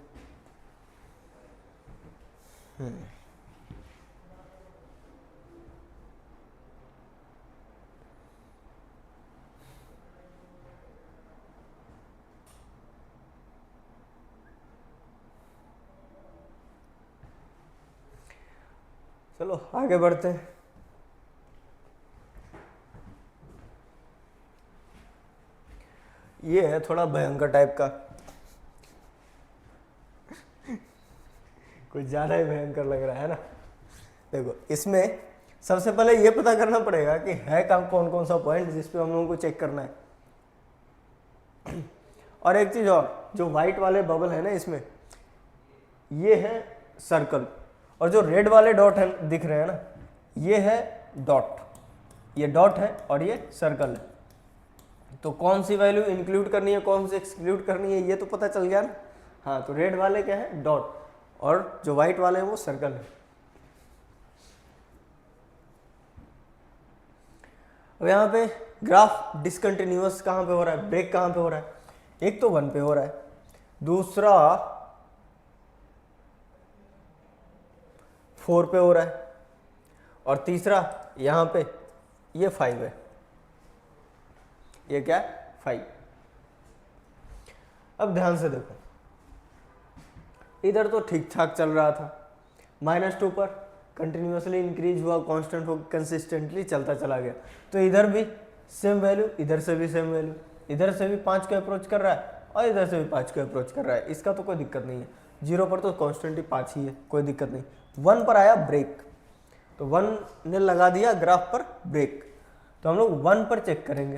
चलो आगे बढ़ते हैं। ये है थोड़ा भयंकर टाइप का, कुछ ज़्यादा ही भयंकर लग रहा है ना। देखो इसमें सबसे पहले ये पता करना पड़ेगा कि है कौन कौन सा पॉइंट जिस पे हम लोगों को चेक करना है। और एक चीज़ और, जो वाइट वाले बबल है ना इसमें, ये है सर्कल, और जो रेड वाले डॉट है दिख रहे हैं ना, ये है डॉट, ये डॉट है और ये सर्कल है। तो कौन सी वैल्यू इंक्लूड करनी है कौन सी एक्सक्लूड करनी है ये तो पता चल गया ना। हाँ, तो रेड वाले क्या है, डॉट, और जो वाइट वाले हैं वो सर्कल है। अब यहाँ पे ग्राफ डिसकंटिन्यूअस कहाँ पे हो रहा है, ब्रेक कहाँ पे हो रहा है, एक तो 1 पे हो रहा है, दूसरा 4 पे हो रहा है, और तीसरा यहाँ पे ये 5 है, ये क्या है 5। अब ध्यान से देखो, इधर तो ठीक ठाक चल रहा था, -2 पर कंटिन्यूसली इंक्रीज हुआ, कांस्टेंट हो, कंसिस्टेंटली चलता चला गया। तो इधर भी सेम वैल्यू, इधर से भी सेम वैल्यू, इधर से भी 5 को अप्रोच कर रहा है और इधर से भी 5 को अप्रोच कर रहा है, इसका तो कोई दिक्कत नहीं है। 0 पर तो कांस्टेंट ही 5 ही है, कोई दिक्कत नहीं। 1 पर आया ब्रेक, तो 1 ने लगा दिया ग्राफ पर ब्रेक, तो हम लोग 1 पर चेक करेंगे।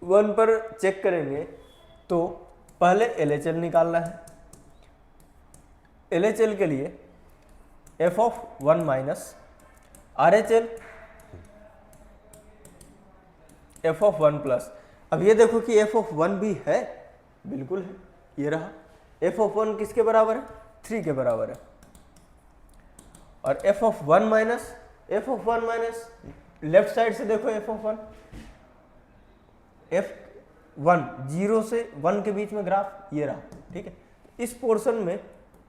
1 पर चेक करेंगे तो पहले LHL निकालना है। LHL के लिए f(1) minus RHL f(1) plus. अब ये देखो कि f(1) भी है, बिल्कुल है, ये रहा। f(1) किसके बराबर है, 3 के बराबर है। और f(1) माइनस लेफ्ट साइड से देखो f(1) 0 से 1 के बीच में ग्राफ ये रहा, ठीक है। इस पोर्शन में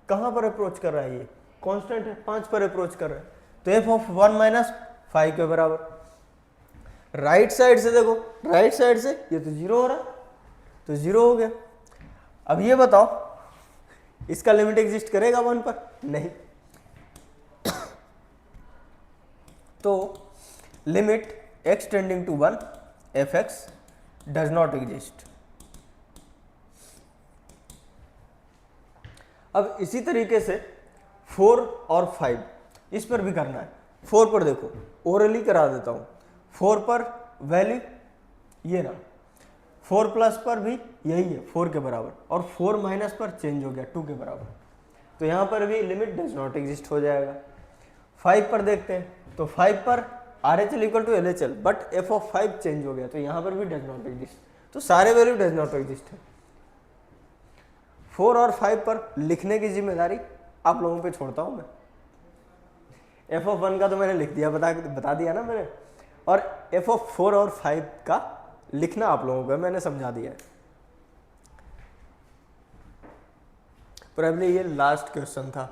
कहां पर अप्रोच कर रहा है, ये कांस्टेंट है, 5 पर अप्रोच कर रहा है, तो f(1) माइनस 5 के बराबर। राइट साइड से देखो, राइट साइड से ये तो 0 हो रहा, तो 0 हो गया। अब ये बताओ इसका लिमिट एग्जिस्ट करेगा 1 पर, नहीं। तो limit x tending to 1 f(x) does not exist. अब इसी तरीके से 4 और 5 इस पर भी करना है। 4 पर देखो, ओरली करा देता हूं। 4 पर वैल्यू ये रहा, 4 प्लस पर भी यही है 4 के बराबर, और 4 माइनस पर चेंज हो गया 2 के बराबर, तो यहां पर भी लिमिट डज नॉट एग्जिस्ट हो जाएगा। 5 पर देखते हैं, तो 5 पर RHL equal to LHL, but f(5) change हो गया, तो यहां पर भी डज नॉट एग्जिस्ट, तो सारे वैल्यू डज नॉट एग्जिस्ट है। 4 और 5 पर लिखने की जिम्मेदारी आप लोगों पे छोड़ता हूं मैं। f(1) का तो मैंने लिख दिया, बता दिया ना मैंने, और f(4) और 5 का लिखना आप लोगों को मैंने समझा दिया है। प्रोबेबली ये लास्ट क्वेश्चन था।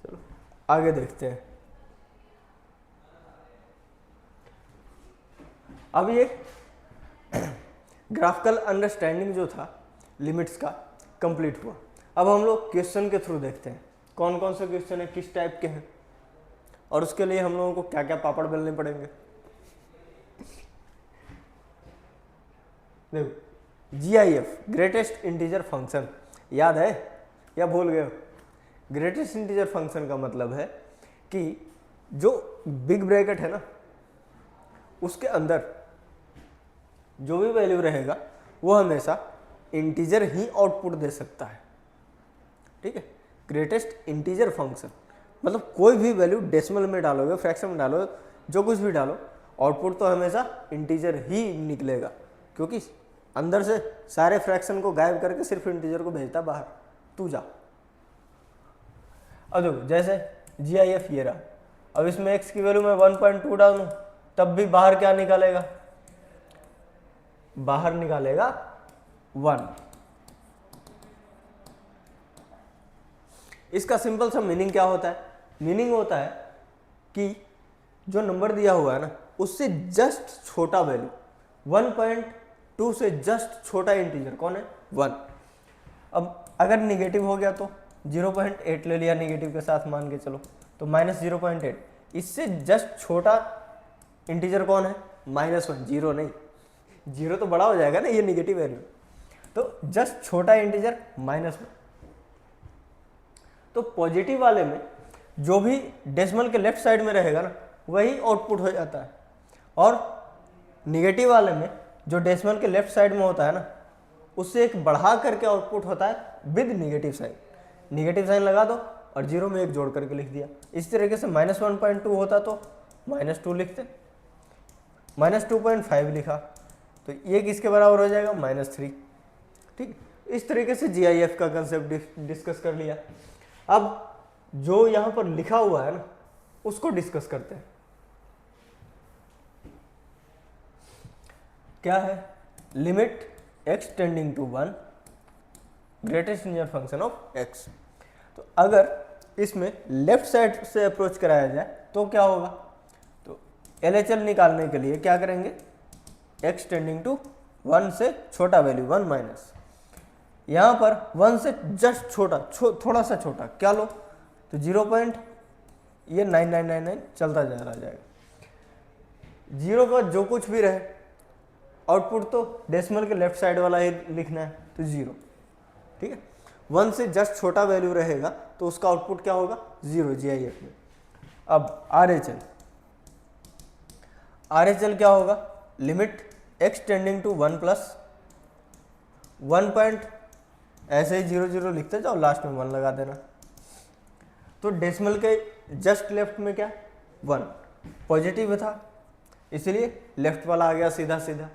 चलो आगे देखते हैं। अब ये ग्राफिकल अंडरस्टैंडिंग जो था लिमिट्स का कंप्लीट हुआ। अब हम लोग क्वेश्चन के थ्रू देखते हैं कौन कौन से क्वेश्चन है, किस टाइप के हैं, और उसके लिए हम लोगों को क्या क्या पापड़ बेलने पड़ेंगे। देखो, GIF ग्रेटेस्ट इंटीजर फंक्शन याद है या भूल गए हो? ग्रेटेस्ट इंटीजर फंक्शन का मतलब है कि जो बिग ब्रैकेट है ना, उसके अंदर जो भी वैल्यू रहेगा वो हमेशा इंटीजर ही आउटपुट दे सकता है, ठीक है। ग्रेटेस्ट इंटीजर फंक्शन मतलब कोई भी वैल्यू डेसिमल में डालोगे, फ्रैक्शन में डालोगे, जो कुछ भी डालो, आउटपुट तो हमेशा इंटीजर ही निकलेगा, क्योंकि अंदर से सारे फ्रैक्शन को गायब करके सिर्फ इंटीजर को भेजता बाहर, तू जा। अब देखो, जैसे GIF ये रहा, अब इसमें x की वैल्यू मैं 1.2 डालूं तब भी बाहर क्या निकालेगा, बाहर निकालेगा 1। इसका सिंपल सा मीनिंग क्या होता है? मीनिंग होता है कि जो नंबर दिया हुआ है ना, उससे जस्ट छोटा वैल्यू, 1.2 से जस्ट छोटा इंटीजर कौन है, 1। अब अगर निगेटिव हो गया तो 0.8 ले लिया निगेटिव के साथ मान के चलो, तो -0.8। इससे जस्ट छोटा इंटीजर कौन है, -1, 0 नहीं, 0 तो बड़ा हो जाएगा ना, ये निगेटिव वैल्यू, तो जस्ट छोटा इंटीजर -1। तो पॉजिटिव वाले में जो भी डेसिमल के लेफ्ट साइड में रहेगा ना, वही आउटपुट हो जाता है, और निगेटिव वाले में जो डेसिमल के लेफ्ट साइड में होता है ना, उससे एक बढ़ा करके आउटपुट होता है with negative sign. Negative sign लगा दो और 0 में 1 जोड़ करके लिख दिया। इस तरीके से -1.2 होता तो -2 लिखते, -2.5 लिखा तो ये किसके बराबर हो जाएगा, -3। ठीक, इस तरीके से GIF का कंसेप्ट डिस्कस कर लिया। अब जो यहां पर लिखा हुआ है ना उसको डिस्कस करते हैं। क्या है? Limit x tending to 1 greatest integer function of x। तो अगर इसमें लेफ्ट साइड से अप्रोच कराया जाए तो क्या होगा? तो LHL निकालने के लिए क्या करेंगे? x टेंडिंग टू 1 से छोटा वैल्यू 1 माइनस, यहां पर 1 से जस्ट छोटा थोड़ा सा छोटा क्या लो? तो 0 पॉइंट ये 9999 चलता जा रहा जाएगा। 0 का जो कुछ भी रहे आउटपुट तो डेसिमल के लेफ्ट साइड वाला ही लिखना है, तो 0। ठीक है, 1 से जस्ट छोटा वैल्यू रहेगा तो उसका आउटपुट क्या होगा? 0 GIF में। अब RHL क्या होगा? Limit x tending to 1 plus 1 point, ऐसे ही 0 0 लिखते जाओ, लास्ट में 1 लगा देना। तो डेसिमल के जस्ट लेफ्ट में क्या? 1 पॉजिटिव था, इसलिए लेफ्ट वाला आ गया सीधा सीधा।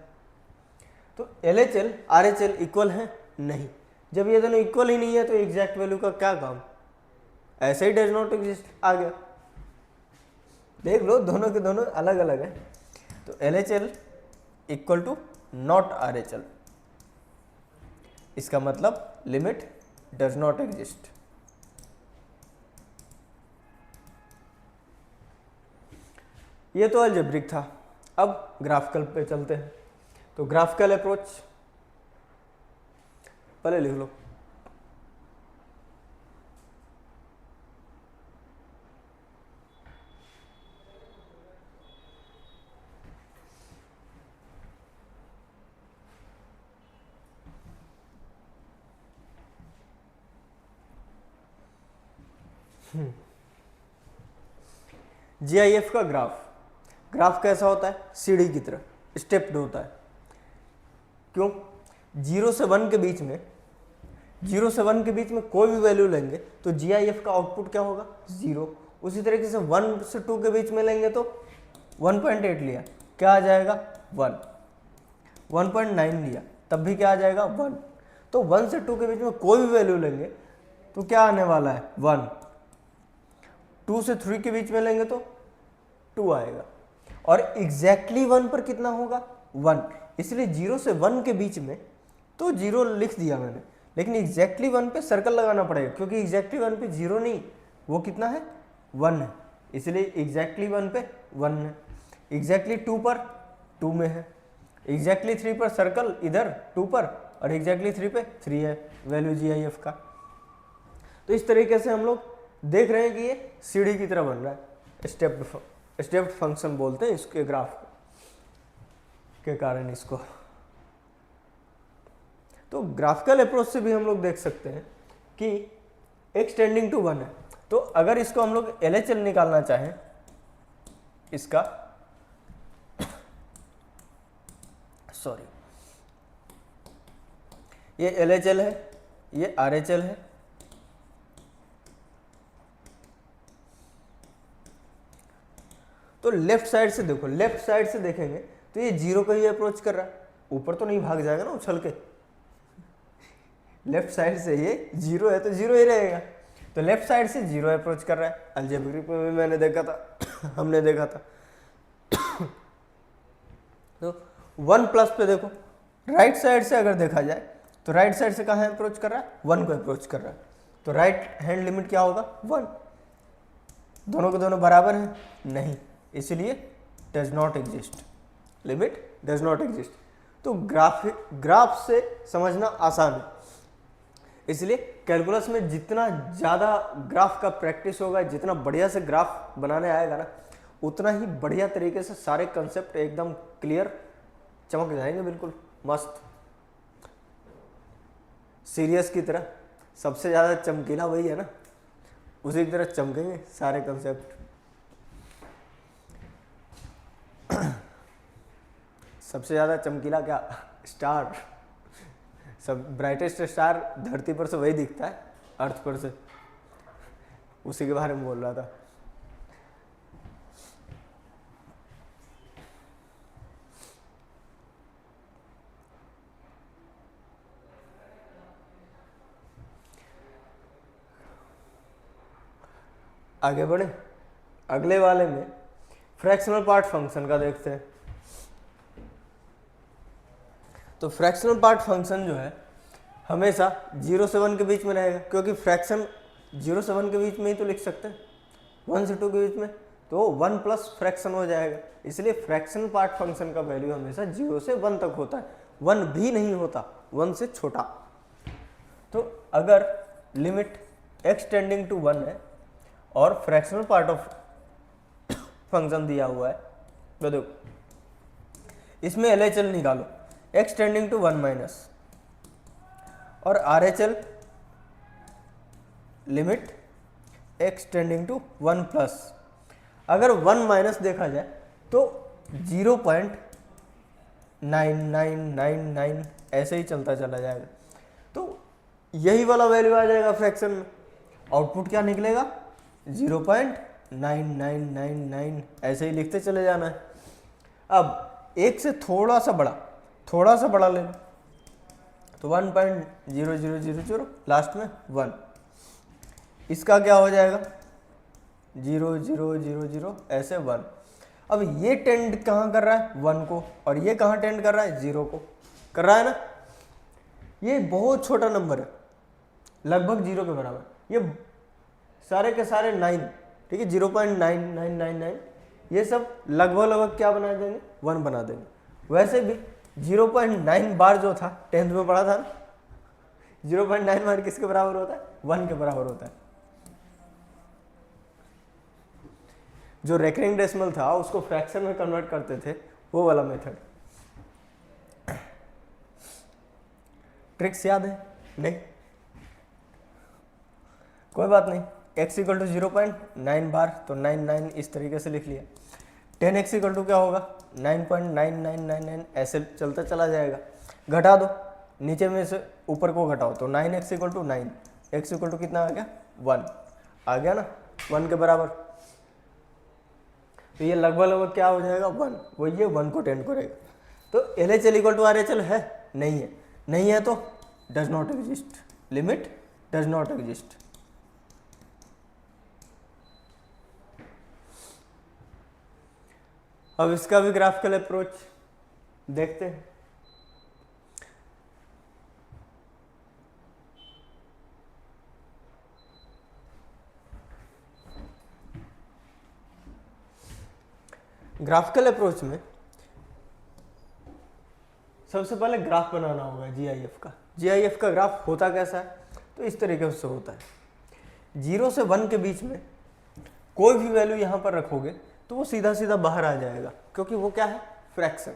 तो LHL RHL इक्वल है? नहीं। जब ये दोनों इक्वल ही नहीं है तो एग्जैक्ट वैल्यू का क्या काम? ऐसे ही डज नॉट एग्जिस्ट आ गया। देख लो दोनों के दोनों अलग अलग है। तो LHL equal to not RHL, इसका मतलब लिमिट डज नॉट एग्जिस्ट। ये तो अलजेब्रिक था। अब ग्राफिकल पे चलते हैं। तो ग्राफिकल अप्रोच पहले लिख लो। GIF का ग्राफ कैसा होता है? सीढ़ी की तरह स्टेप्ड होता है। क्यों? 0 से 1 के बीच में, 0 से 1 के बीच में कोई भी वैल्यू लेंगे तो GIF का आउटपुट क्या होगा? 0। उसी तरीके से 1 से 2 के बीच में लेंगे तो 1.8 लिया, क्या आ जाएगा? 1। 1.9 लिया, तब भी क्या आ जाएगा? 1। तो 1 से 2 के बीच में कोई भी वैल्यू लेंगे तो क्या आने वाला है? 1। 2 से 3 के बीच में लेंगे तो 2 आएगा। और एग्जैक्टली 1 पर कितना होगा? 1। इसलिए 0 से 1 के बीच में तो 0 लिख दिया मैंने, लेकिन एग्जैक्टली 1 पे सर्कल लगाना पड़ेगा, क्योंकि एग्जैक्टली 1 पे 0 नहीं, वो कितना है? 1 है। इसलिए एग्जैक्टली 1 पे 1 है, एग्जैक्टली 2 पर 2 में है, एग्जैक्टली 3 पर सर्कल इधर 2 पर, और एग्जैक्टली 3 पे 3 है वैल्यू GIF का। तो इस तरीके से हम लोग देख रहे हैं कि ये सीढ़ी की तरह बन रहा है। स्टेप्ड फंक्शन बोलते हैं इसके ग्राफ के कारण इसको। तो ग्राफिकल अप्रोच से भी हम लोग देख सकते हैं कि x टेंडिंग टू 1 है। तो अगर इसको हम लोग LHL निकालना चाहें, इसका सॉरी, ये LHL है, ये RHL है। तो लेफ्ट साइड से देखो, लेफ्ट साइड से देखेंगे तो ये 0 को ही अप्रोच कर रहा है, ऊपर तो नहीं भाग जाएगा ना उछल के। लेफ्ट साइड से ये 0 है तो 0 ही रहेगा। तो लेफ्ट साइड से 0 अप्रोच कर रहा है। अलजेब्रिक में भी मैंने देखा था हमने देखा था। तो 1 प्लस पे देखो, राइट साइड से अगर देखा जाए तो राइट साइड से कहाँ अप्रोच कर रहा है? 1 को अप्रोच कर रहा है। तो राइट हैंड लिमिट क्या होगा? 1। दोनों के दोनों बराबर हैं? नहीं, इसलिए does not exist, limit does not exist. तो ग्राफ से समझना आसान है, इसलिए कैलकुलस में जितना ज़्यादा ग्राफ का प्रैक्टिस होगा, जितना बढ़िया से ग्राफ बनाने आएगा ना, उतना ही बढ़िया तरीके से सारे कंसेप्ट एकदम क्लियर चमक जाएंगे, बिल्कुल मस्त सीरियस की तरह। सबसे ज़्यादा चमकीला वही है ना, उसी की तरह चमकेंगे सारे कंसेप्ट। सबसे ज़्यादा चमकीला क्या? स्टार। सब ब्राइटेस्ट स्टार धरती पर से वही दिखता है, अर्थ पर से, उसी के बारे में बोल रहा था। आगे बढ़े, अगले वाले में फ्रैक्शनल पार्ट फंक्शन का देखते हैं। तो फ्रैक्शनल पार्ट फंक्शन जो है हमेशा 0 से 1 के बीच में रहेगा, क्योंकि फ्रैक्शन 0 से 1 के बीच में ही तो लिख सकते हैं, 1 से 2 के बीच में तो 1 प्लस फ्रैक्शन हो जाएगा। इसलिए फ्रैक्शन पार्ट फंक्शन का वैल्यू हमेशा 0 से 1 तक होता है, 1 भी नहीं होता, 1 से छोटा। तो अगर लिमिट x टेंडिंग टू 1 है और फ्रैक्शनल पार्ट ऑफ फंक्शन दिया हुआ है, तो देखो इसमें LHL निकालो, x टेंडिंग टू 1 माइनस और RHL limit x tending to 1 plus. अगर 1 माइनस देखा जाए तो 0.9999 ऐसे ही चलता चला जाएगा, तो यही वाला वैल्यू आ जाएगा फ्रैक्शन में। आउटपुट क्या निकलेगा 0.9999 ऐसे ही लिखते चले जाना है। अब एक से थोड़ा सा बड़ा ले लो तो 1.0000 लास्ट में 1, इसका क्या हो जाएगा 0000 ऐसे 1। अब ये टेंड कहाँ कर रहा है 1 को, और ये कहाँ टेंड कर रहा है 0 को कर रहा है ना। ये बहुत छोटा नंबर है, लगभग 0 के बराबर। ये सारे के सारे 9, ठीक है, 0.9999 ये सब लगभग क्या बना देंगे 1 बना देंगे। वैसे भी 0.9 बार जो था 10th में पढ़ा था ना, 0.9 बार किसके बराबर होता है 1 के बराबर होता है। जो रेकरिंग डेसिमल था उसको फ्रैक्शन में कन्वर्ट करते थे, वो वाला मेथड। ट्रिक्स याद है नहीं, कोई बात नहीं। x इक्वल टू 0.9 बार तो 99 इस तरीके से लिख लिया। 10x इक्वल टू क्या होगा 9.9999 ऐसे चलता चला जाएगा। घटा दो, नीचे में से ऊपर को घटाओ तो 9x equal to 9, x equal to कितना आ गया 1 आ गया ना, 1 के बराबर। तो ये लगभग क्या हो जाएगा 1, वो ये 1 को टेंड करेगा। तो LHL इक्वल टू RHL है नहीं है तो does not exist, limit does not exist. अब इसका भी ग्राफिकल अप्रोच देखते हैं। ग्राफिकल अप्रोच में सबसे पहले ग्राफ बनाना होगा GIF का। GIF का ग्राफ होता कैसा है, तो इस तरीके से होता है। 0 से 1 के बीच में कोई भी वैल्यू यहाँ पर रखोगे तो वो सीधा सीधा बाहर आ जाएगा, क्योंकि वो क्या है फ्रैक्शन।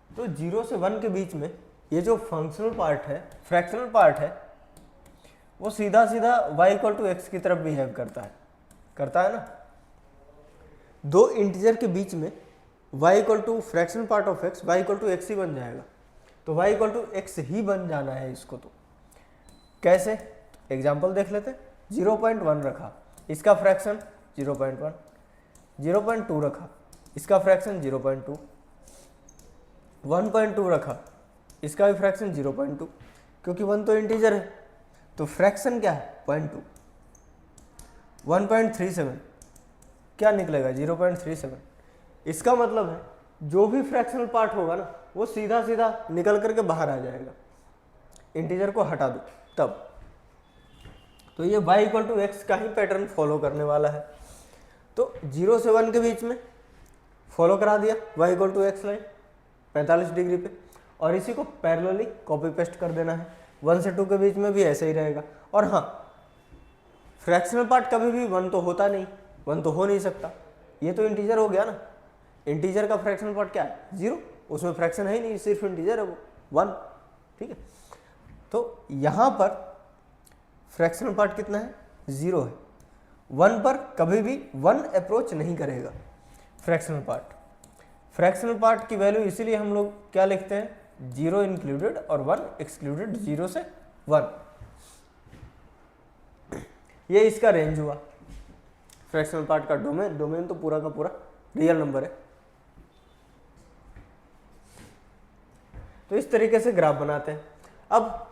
तो 0 से 1 के बीच में ये जो फंक्शनल पार्ट है, फ्रैक्शनल पार्ट है, वो सीधा सीधा y इक्वल टू एक्स की तरफ बिहेव करता है ना। दो इंटीजर के बीच में y equal to fractional part of x, y equal to x ही बन जाएगा। तो y इक्वल टू एक्स ही बन जाना है इसको। तो कैसे, एग्जाम्पल देख लेते हैं। 0.1 रखा, इसका फ्रैक्शन 0.1, 0.2 रखा, इसका फ्रैक्शन 0.2, 1.2 रखा, इसका भी फ्रैक्शन 0.2, क्योंकि 1 तो इंटीजर है तो फ्रैक्शन क्या है 0.2। 1.37 क्या निकलेगा 0.37। इसका मतलब है जो भी फ्रैक्शनल पार्ट होगा ना वो सीधा सीधा निकल करके बाहर आ जाएगा, इंटीजर को हटा दो तब। तो ये y इक्वल टू एक्स का ही पैटर्न फॉलो करने वाला है। तो 0 से 1 के बीच में फॉलो करा दिया y equal to x line 45 degree पे, और इसी को पैरेलली कॉपी पेस्ट कर देना है। 1 से 2 के बीच में भी ऐसे ही रहेगा। और हाँ, फ्रैक्शनल पार्ट कभी भी 1 तो होता नहीं, 1 तो हो नहीं सकता, ये तो इंटीजर हो गया ना। इंटीजर का फ्रैक्शनल पार्ट क्या है 0, उसमें फ्रैक्शन है ही नहीं, सिर्फ इंटीजर है वो 1, ठीक है। तो यहाँ पर फ्रैक्शनल पार्ट कितना है 0 है। 1 पर कभी भी 1 अप्रोच नहीं करेगा फ्रैक्शनल पार्ट की वैल्यू इसीलिए हम लोग क्या लिखते हैं 0 इंक्लूडेड और 1 एक्सक्लूडेड, 0 से 1। ये इसका रेंज हुआ फ्रैक्शनल पार्ट का। डोमेन तो पूरा का पूरा रियल नंबर है। तो इस तरीके से ग्राफ बनाते हैं। अब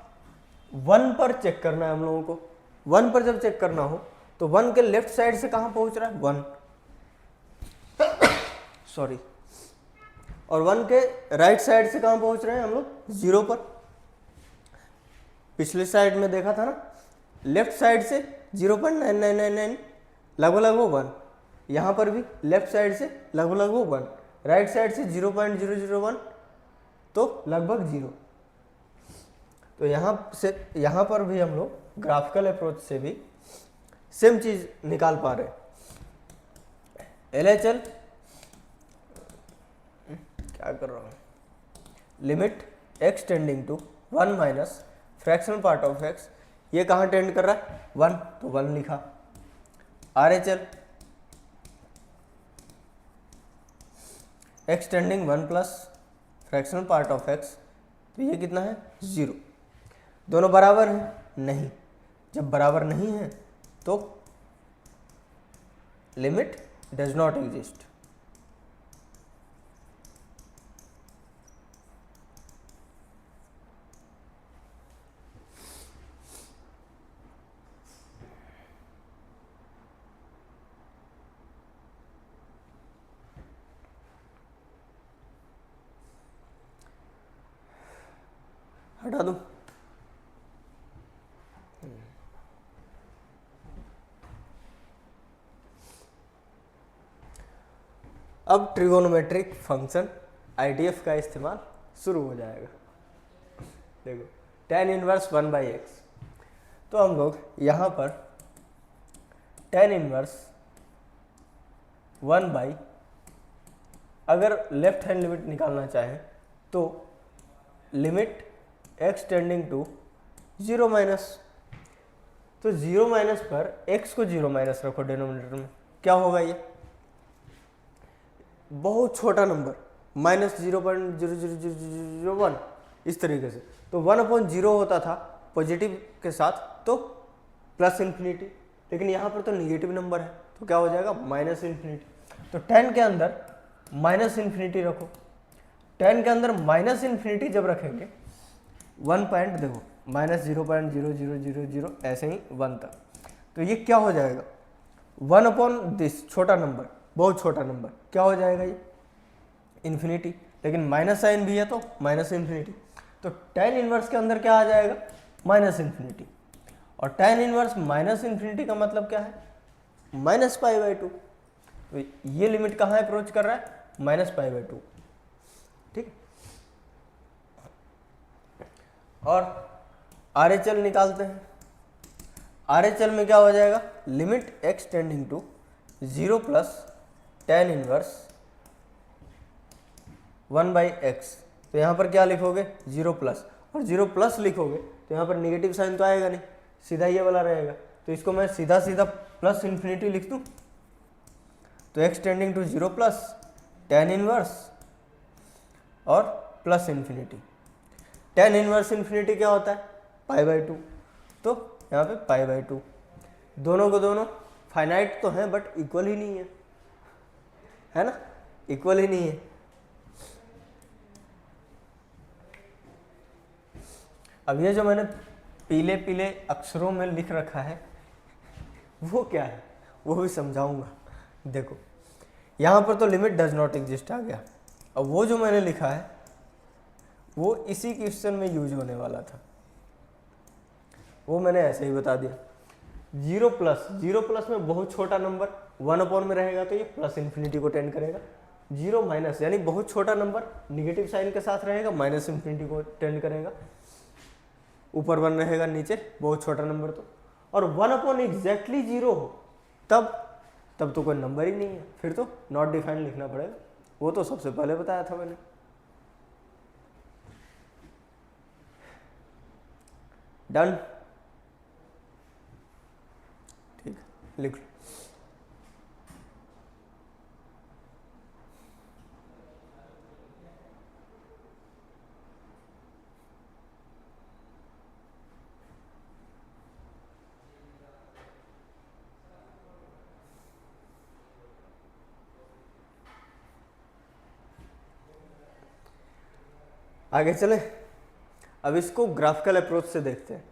1 पर चेक करना है हम लोगों को। 1 पर जब चेक करना हो तो 1 के लेफ्ट साइड से कहाँ पहुंच रहा है 1, सॉरी, और 1 के राइट साइड से कहाँ पहुंच रहे हैं हम लोग 0 पर। पिछले साइड में देखा था ना, लेफ्ट साइड से 0.9999 लगभग लगभग 1, यहाँ पर भी लेफ्ट साइड से लगभग लगभग 1, राइट साइड से 0.001 तो लगभग 0। तो यहाँ पर भी हम लोग ग्राफिकल अप्रोच से भी सेम चीज निकाल पा रहे हैं। LHL क्या कर रहा हूँ, limit x tending to 1 minus fractional part of x, ये कहाँ टेंड कर रहा है 1, तो 1 लिखा। RHL x tending 1 plus fractional part of x, तो ये कितना है 0। दोनों बराबर हैं नहीं, जब बराबर नहीं है तो लिमिट डज नॉट एग्जिस्ट। हटा दूं, अब ट्रिगोनोमेट्रिक फंक्शन IDF का इस्तेमाल शुरू हो जाएगा। देखो tan इनवर्स 1/x, तो हम लोग यहाँ पर tan इनवर्स 1/, अगर लेफ्ट हैंड लिमिट निकालना चाहें तो limit x tending to 0 minus, तो 0 माइनस पर x को 0 माइनस रखो डिनोमिनेटर में, क्या होगा ये बहुत छोटा नंबर -0.00001 इस तरीके से, तो 1/0 होता था पॉजिटिव के साथ तो प्लस इन्फिनिटी, लेकिन यहाँ पर तो निगेटिव नंबर है तो क्या हो जाएगा माइनस इन्फिनिटी। तो 10 के अंदर माइनस इन्फिनिटी रखो, 10 के अंदर माइनस इन्फिनिटी जब रखेंगे 1 पॉइंट देखो -0.0000 ऐसे ही 1 तक, तो ये क्या हो जाएगा 1/दिस छोटा नंबर, बहुत छोटा नंबर, क्या हो जाएगा ये इन्फिनिटी, लेकिन माइनस साइन भी है तो माइनस इन्फिनिटी, तो tan इनवर्स के अंदर क्या आ जाएगा माइनस इन्फिनिटी, और tan इनवर्स माइनस इन्फिनिटी का मतलब क्या है -π/2, तो ये लिमिट कहाँ अप्रोच कर रहा है -π/2, ठीक। और RHL निकालते हैं, RHL में क्या हो जाएगा limit x tending to 0 plus tan inverse 1/x, तो यहाँ पर क्या लिखोगे 0 प्लस, और 0 प्लस लिखोगे तो यहाँ पर नेगेटिव साइन तो आएगा नहीं, सीधा ये वाला रहेगा, तो इसको मैं सीधा सीधा प्लस इन्फिनिटी लिख दूँ, तो x tending to 0 plus tan inverse और plus infinity. tan inverse infinity क्या होता है π/2, तो यहाँ पे π/2, दोनों को दोनों फाइनाइट तो हैं बट इक्वल ही नहीं है ना, इक्वल ही नहीं है। अब ये जो मैंने पीले पीले अक्षरों में लिख रखा है वो क्या है वो भी समझाऊंगा। देखो यहाँ पर तो लिमिट डज नॉट एग्जिस्ट आ गया, अब वो जो मैंने लिखा है वो इसी क्वेश्चन में यूज होने वाला था, वो मैंने ऐसे ही बता दिया। 0 प्लस में बहुत छोटा नंबर 1/, में रहेगा तो ये प्लस इन्फिनिटी को टेंड करेगा, 0 माइनस यानी बहुत छोटा नंबर निगेटिव साइन के साथ रहेगा माइनस इन्फिनिटी को टेंड करेगा, ऊपर 1 रहेगा नीचे बहुत छोटा नंबर, तो और 1/, एग्जैक्टली 0 हो तब तो कोई नंबर ही नहीं है, फिर तो नॉट डिफाइंड लिखना पड़ेगा, वो तो सबसे पहले बताया था मैंने। डन, ठीक लिख लो। आगे चले, अब इसको ग्राफिकल अप्रोच से देखते हैं।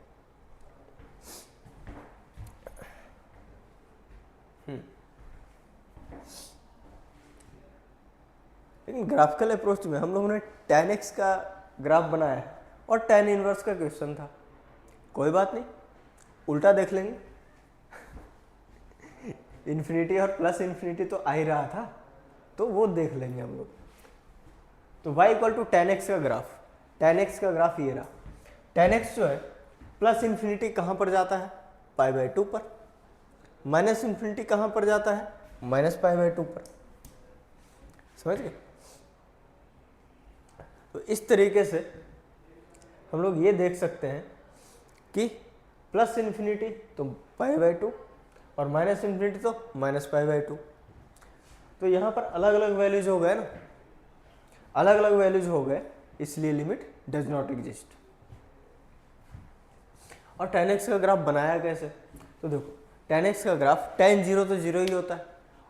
लेकिन ग्राफिकल अप्रोच में हम लोगों ने tan x का ग्राफ बनाया है और tan इनवर्स का क्वेश्चन था, कोई बात नहीं, उल्टा देख लेंगे। इन्फिनिटी और प्लस इन्फिनिटी तो आ ही रहा था, तो वो देख लेंगे हम लोग। तो y equal to tan x का ग्राफ, tan x का ग्राफ ये रहा। tan x जो है प्लस इन्फिनिटी कहाँ पर जाता है, π/2 पर, माइनस इन्फिनिटी कहाँ पर जाता है, -π/2 पर, समझ गए। तो इस तरीके से हम लोग ये देख सकते हैं कि प्लस इन्फिनिटी तो π/2 और माइनस इन्फिनिटी तो -π/2। तो यहाँ पर अलग अलग वैल्यूज हो गए ना, अलग अलग वैल्यूज हो गए, इसलिए लिमिट डज नॉट एग्जिस्ट। और tan x का ग्राफ बनाया कैसे, तो देखो tan x का ग्राफ tan 0 तो 0 ही होता है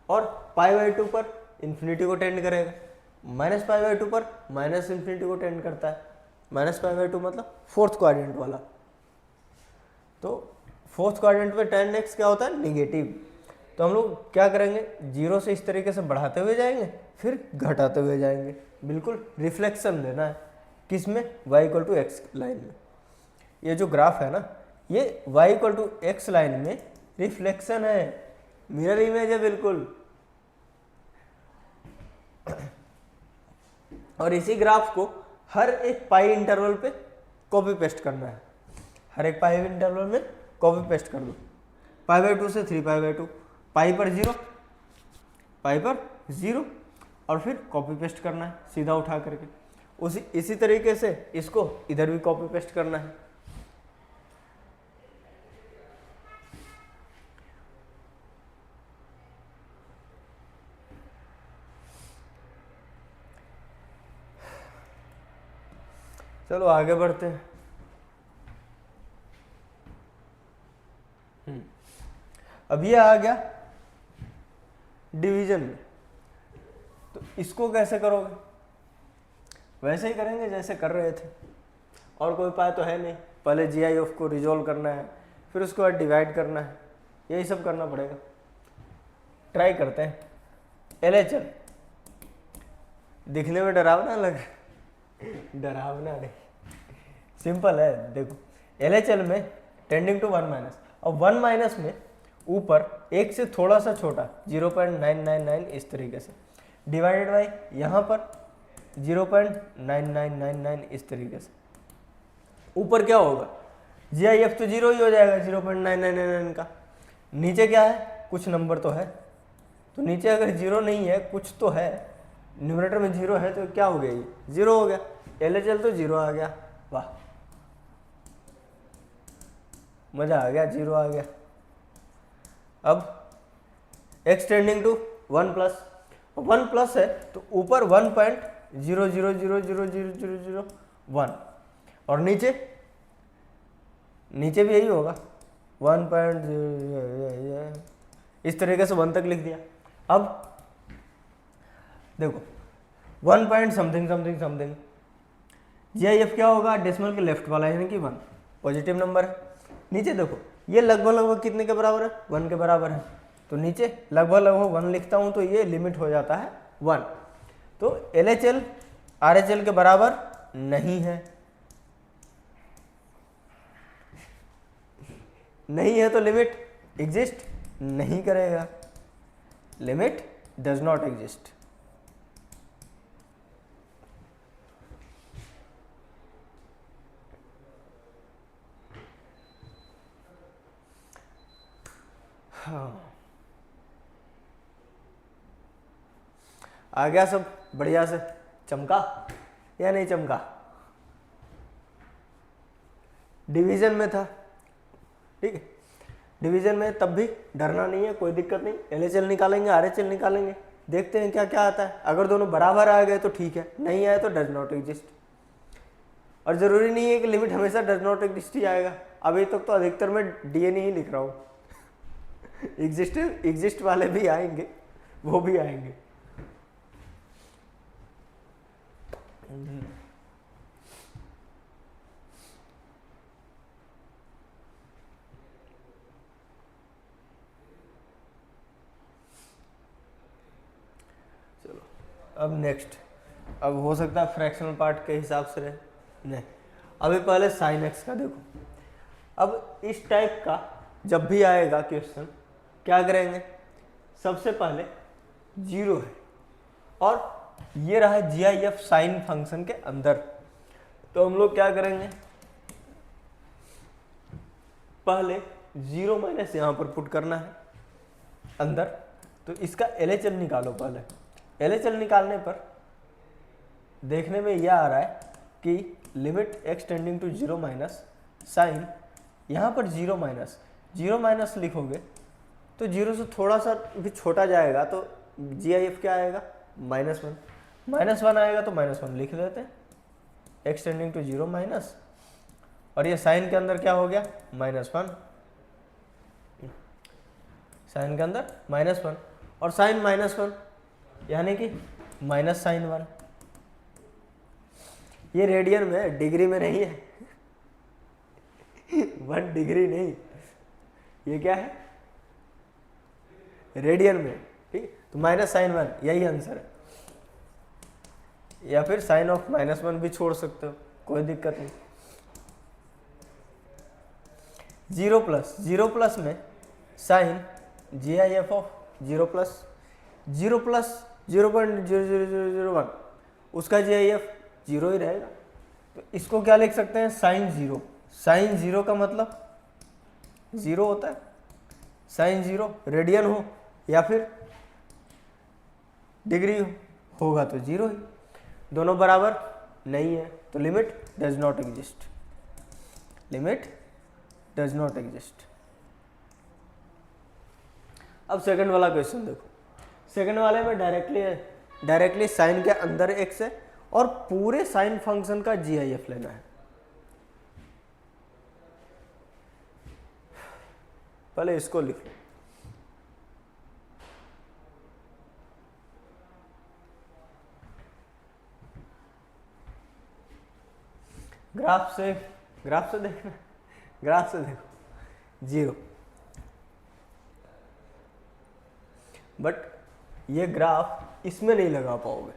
और π/2 पर इन्फिनिटी को टेंड करेगा, -π/2 पर माइनस इन्फिनिटी को टेंड करता है। -π/2 मतलब फोर्थ क्वाड्रेंट वाला। तो फोर्थ क्वाड्रेंट में tan x क्या होता है, निगेटिव। तो हम लोग क्या करेंगे, 0 से इस तरीके से बढ़ाते हुए जाएंगे, फिर घटाते हुए जाएंगे, बिल्कुल रिफ्लेक्शन देना है किसमें, y equal to x line में। ये जो ग्राफ है ना, ये y equal to x line में रिफ्लेक्शन है, मिरर इमेज है बिल्कुल। और इसी ग्राफ को हर एक पाई इंटरवल पे कॉपी पेस्ट करना है, हर एक पाई इंटरवल में कॉपी पेस्ट कर दो। π/2 से 3π/2, पाई पर 0, पाई पर 0, और फिर कॉपी पेस्ट करना है सीधा उठा करके। इसी तरीके से इसको इधर भी कॉपी पेस्ट करना है। चलो आगे बढ़ते हैं। अब ये आ गया डिवीजन में, तो इसको कैसे करोगे, वैसे ही करेंगे जैसे कर रहे थे, और कोई उपाय तो है नहीं। पहले GIF को रिजोल्व करना है, फिर उसके बाद डिवाइड करना है, यही सब करना पड़ेगा। ट्राई करते हैं। LHL दिखने में डरावना लग रहा, डरावना नहीं, सिंपल है। देखो LHL में टेंडिंग टू 1 और 1 में ऊपर एक से थोड़ा सा छोटा 0.999 इस तरीके से, डिवाइडेड बाई यहाँ पर 0.9999 इस तरीके से। ऊपर क्या होगा, GIF तो 0 ही हो जाएगा 0.999 का। नीचे क्या है, कुछ नंबर तो है, तो नीचे अगर 0 नहीं है, कुछ तो है, न्यूमरेटर में 0 है, तो क्या हो गया, ये 0 हो गया। LHL तो 0 आ गया, वाह मजा आ गया, 0 आ गया। अब x टेंडिंग टू 1 प्लस है, तो ऊपर 1.00000001 और नीचे भी यही होगा 1. इस तरीके से 1 तक लिख दिया। अब देखो 1 समथिंग समथिंग समथिंग, GIF क्या होगा, डेसिमल के लेफ्ट वाला यानी कि 1, पॉजिटिव नंबर है। नीचे देखो ये लगभग लगभग कितने के बराबर है, 1 के बराबर है, तो नीचे लगभग लगभग 1 लिखता हूं, तो ये लिमिट हो जाता है 1। तो LHL RHL के बराबर नहीं है, नहीं है तो लिमिट एग्जिस्ट नहीं करेगा, लिमिट डज नॉट एग्जिस्ट। हाँ, आ गया सब बढ़िया से, चमका या नहीं चमका। डिवीजन में था, ठीक है, डिवीजन में तब भी डरना नहीं है, कोई दिक्कत नहीं। LHL निकालेंगे, RHL निकालेंगे, देखते हैं क्या क्या आता है। अगर दोनों बराबर आ गए तो ठीक है, नहीं आए तो डज नॉट एग्जिस्ट। और जरूरी नहीं है कि लिमिट हमेशा डज नॉट एग्जिस्ट ही आएगा, अभी तक तो अधिकतर मैं DNA ही लिख रहा हूँ। एग्जिस्ट वाले भी आएंगे, वो भी आएंगे। अब नेक्स्ट, अब हो सकता है फ्रैक्शनल पार्ट के हिसाब से रहे, नहीं, अभी पहले साइन एक्स का देखो। अब इस टाइप का जब भी आएगा क्वेश्चन, क्या करेंगे, सबसे पहले जीरो है और ये रहा जी आई एफ साइन फंक्शन के अंदर, तो हम लोग क्या करेंगे, पहले जीरो माइनस यहाँ पर पुट करना है अंदर, तो इसका LHL निकालो। पहले LHL निकालने पर देखने में यह आ रहा है कि limit x tending to zero minus sine, यहाँ पर जीरो माइनस लिखोगे तो जीरो से थोड़ा सा भी छोटा जाएगा, तो GIF क्या आएगा, -1 आएगा, तो -1 लिख देते हैं, x tending to zero minus, और ये साइन के अंदर क्या हो गया, -1, साइन के अंदर -1, और साइन -1 यानी कि माइनस साइन 1। ये रेडियन में, डिग्री में नहीं है 1 डिग्री नहीं, ये क्या है, रेडियन में, ठीक। तो माइनस साइन 1 यही आंसर है, या फिर साइन ऑफ -1 भी छोड़ सकते हो, कोई दिक्कत नहीं। जीरो प्लस में sine GIF of zero plus 0.0001, उसका GIF जीरो ही रहेगा, तो इसको क्या लिख सकते हैं, साइन जीरो का मतलब जीरो होता है, साइन जीरो रेडियन हो या फिर डिग्री होगा तो जीरो ही, दोनों बराबर नहीं है, तो लिमिट डज नॉट एग्जिस्ट, अब सेकंड वाला क्वेश्चन देखो। सेकंड वाले में डायरेक्टली साइन के अंदर एक्स है और पूरे साइन फंक्शन का GIF लेना है। पहले इसको लिख लो, ग्राफ से देखना, ग्राफ से देखो जीरो, बट ये ग्राफ इसमें नहीं लगा पाओगे,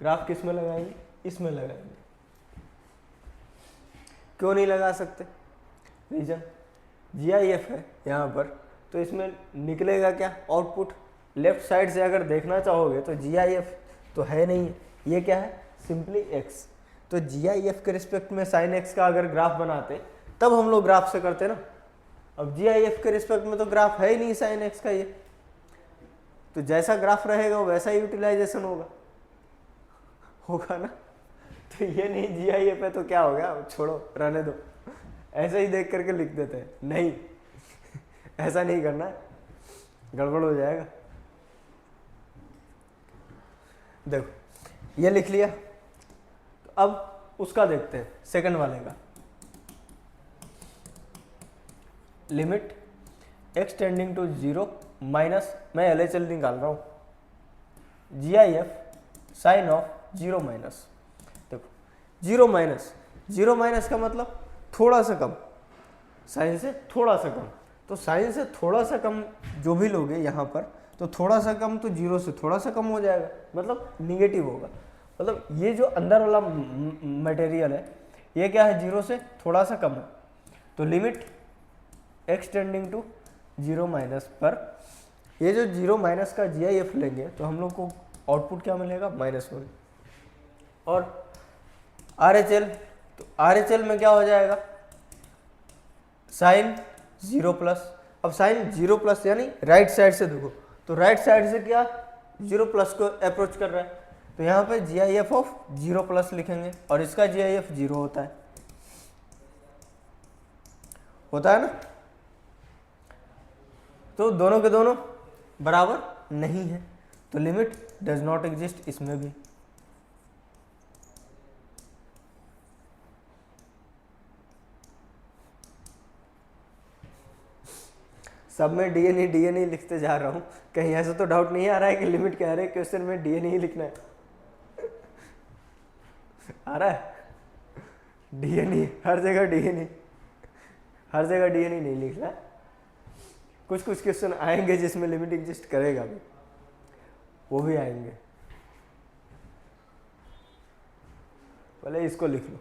ग्राफ किस में लगाएंगे, इसमें लगाएंगे। क्यों नहीं लगा सकते, रीजन GIF है यहाँ पर, तो इसमें निकलेगा क्या, आउटपुट। लेफ्ट साइड से अगर देखना चाहोगे तो GIF तो है नहीं, ये क्या है, सिंपली x, तो GIF के रिस्पेक्ट में साइन x का अगर ग्राफ बनाते तब हम लोग ग्राफ से करते ना, अब GIF के रिस्पेक्ट में तो ग्राफ है ही नहीं साइन x का, ये तो जैसा ग्राफ रहेगा वैसा ही यूटिलाइजेशन होगा ना, तो ये नहीं GIF है तो क्या हो गया, छोड़ो रहने दो, ऐसे ही देख करके लिख देते हैं, नहीं ऐसा नहीं करना है, गड़बड़ हो जाएगा। देखो ये लिख लिया, तो अब उसका देखते हैं सेकंड वाले का, limit x tending to zero minus, मैं LHL निकाल रहा हूँ, GIF sine of zero minus. देखो जीरो माइनस का मतलब थोड़ा सा कम, साइन से थोड़ा सा कम, तो साइन से थोड़ा सा कम जो भी लोगे यहाँ पर, तो थोड़ा सा कम तो जीरो से थोड़ा सा कम हो जाएगा, मतलब निगेटिव होगा, मतलब ये जो अंदर वाला मटेरियल है ये क्या है, जीरो से थोड़ा सा कम है, तो limit x tending to zero minus पर ये जो जीरो माइनस का GIF लेंगे तो हम लोग को आउटपुट क्या मिलेगा, -1, और RHL, तो RHL में क्या हो जाएगा, साइन जीरो प्लस, अब साइन जीरो प्लस यानी राइट साइड से देखो, तो राइट साइड से क्या जीरो प्लस को अप्रोच कर रहा है, तो यहाँ पे GIF ऑफ जीरो प्लस लिखेंगे, और इसका GIF जीरो होता है ना, तो दोनों के दोनों बराबर नहीं है, तो लिमिट डज नॉट एग्जिस्ट इसमें भी। सब में DNA लिखते जा रहा हूँ, कहीं ऐसा तो डाउट नहीं आ रहा है कि लिमिट कह रहे हैं क्वेश्चन में DNA ही लिखना है आ रहा है, DNA हर जगह DNA नहीं लिखना है, कुछ क्वेश्चन आएंगे जिसमें लिमिट एग्जिस्ट करेगा भी, वो भी आएंगे। पहले इसको लिख लो,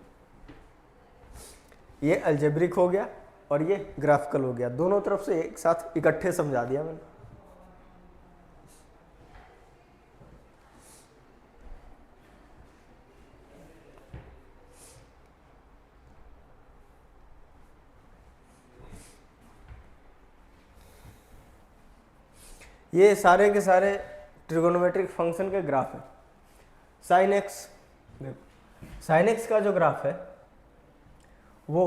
ये अलजेब्रिक हो गया और ये ग्राफिकल हो गया, दोनों तरफ से एक साथ इकट्ठे समझा दिया मैंने। ये सारे के सारे ट्रिगोनोमेट्रिक फंक्शन के ग्राफ है। साइन एक्स, देखो साइन एक्स का जो ग्राफ है वो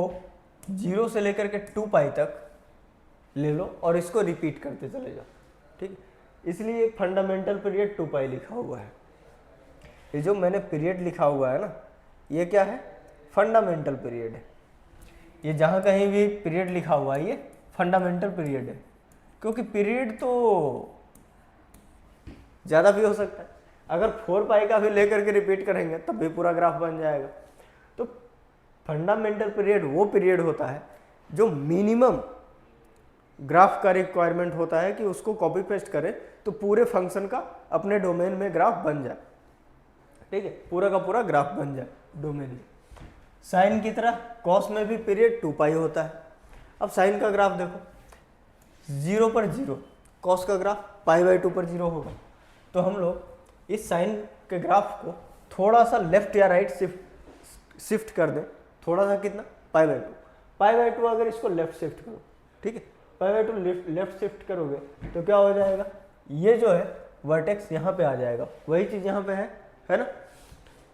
0 से लेकर के 2 पाई तक ले लो और इसको रिपीट करते चले जाओ, ठीक है। इसलिए फंडामेंटल पीरियड 2 पाई लिखा हुआ है। ये जो मैंने पीरियड लिखा हुआ है ना, ये क्या है, फंडामेंटल पीरियड है। ये जहाँ कहीं भी पीरियड लिखा हुआ है ये फंडामेंटल पीरियड है, क्योंकि पीरियड तो ज़्यादा भी हो सकता है। अगर 4 पाई का भी लेकर के रिपीट करेंगे तब भी पूरा ग्राफ बन जाएगा। तो फंडामेंटल पीरियड वो पीरियड होता है जो मिनिमम ग्राफ का रिक्वायरमेंट होता है कि उसको कॉपी पेस्ट करे तो पूरे फंक्शन का अपने डोमेन में ग्राफ बन जाए, ठीक है, पूरा का पूरा ग्राफ बन जाए डोमेन में। साइन की तरह कॉस में भी पीरियड 2 पाई होता है। अब साइन का ग्राफ देखो, 0 पर 0, कॉस का ग्राफ π/2 पर 0 होगा। तो हम लोग इस साइन के ग्राफ को थोड़ा सा लेफ्ट या राइट शिफ्ट कर दें, थोड़ा सा कितना, π/2 अगर इसको लेफ्ट शिफ्ट करो, ठीक है, π/2 लेफ्ट शिफ्ट करोगे तो क्या हो जाएगा, ये जो है वर्टेक्स यहाँ पे आ जाएगा, वही चीज़ यहाँ पे है ना।